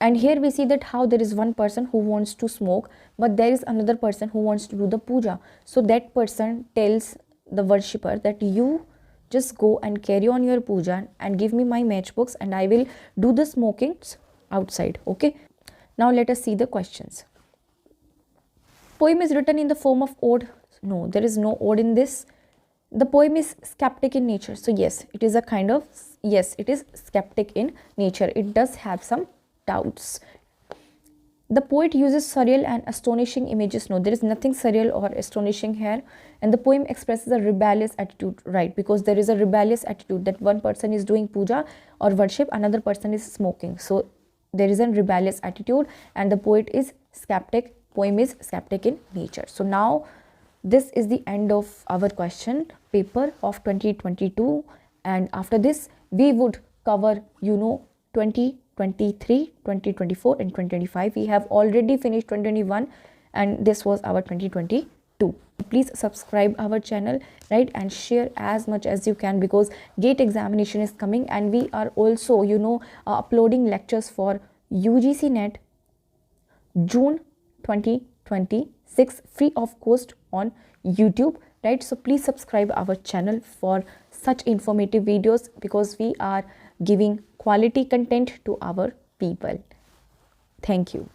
And here we see that how there is one person who wants to smoke, but there is another person who wants to do the puja. So that person tells the worshipper that you just go and carry on your puja and give me my matchbooks and I will do the smoking outside. Okay. Now let us see the questions. Poem is written in the form of ode. No, there is ode in this. The poem is skeptic in nature. So yes, it is a kind of, yes, it is skeptic in nature. It does have some doubts. The poet uses surreal and astonishing images. No, there is nothing surreal or astonishing here. And the poem expresses a rebellious attitude, right? Because there is a rebellious attitude that one person is doing puja or worship, another person is smoking. So there is a rebellious attitude and the poet is skeptic. Poem is skeptic in nature. So now this is the end of our question paper of 2022. And after this, we would cover, 2023, 2024 and 2025. We have already finished 2021 and this was our 2022. Please subscribe our channel, right, and share as much as you can because GATE examination is coming and we are also, uploading lectures for UGC NET June 2026 free of cost on YouTube, right? So please subscribe our channel for such informative videos because we are giving quality content to our people. Thank you.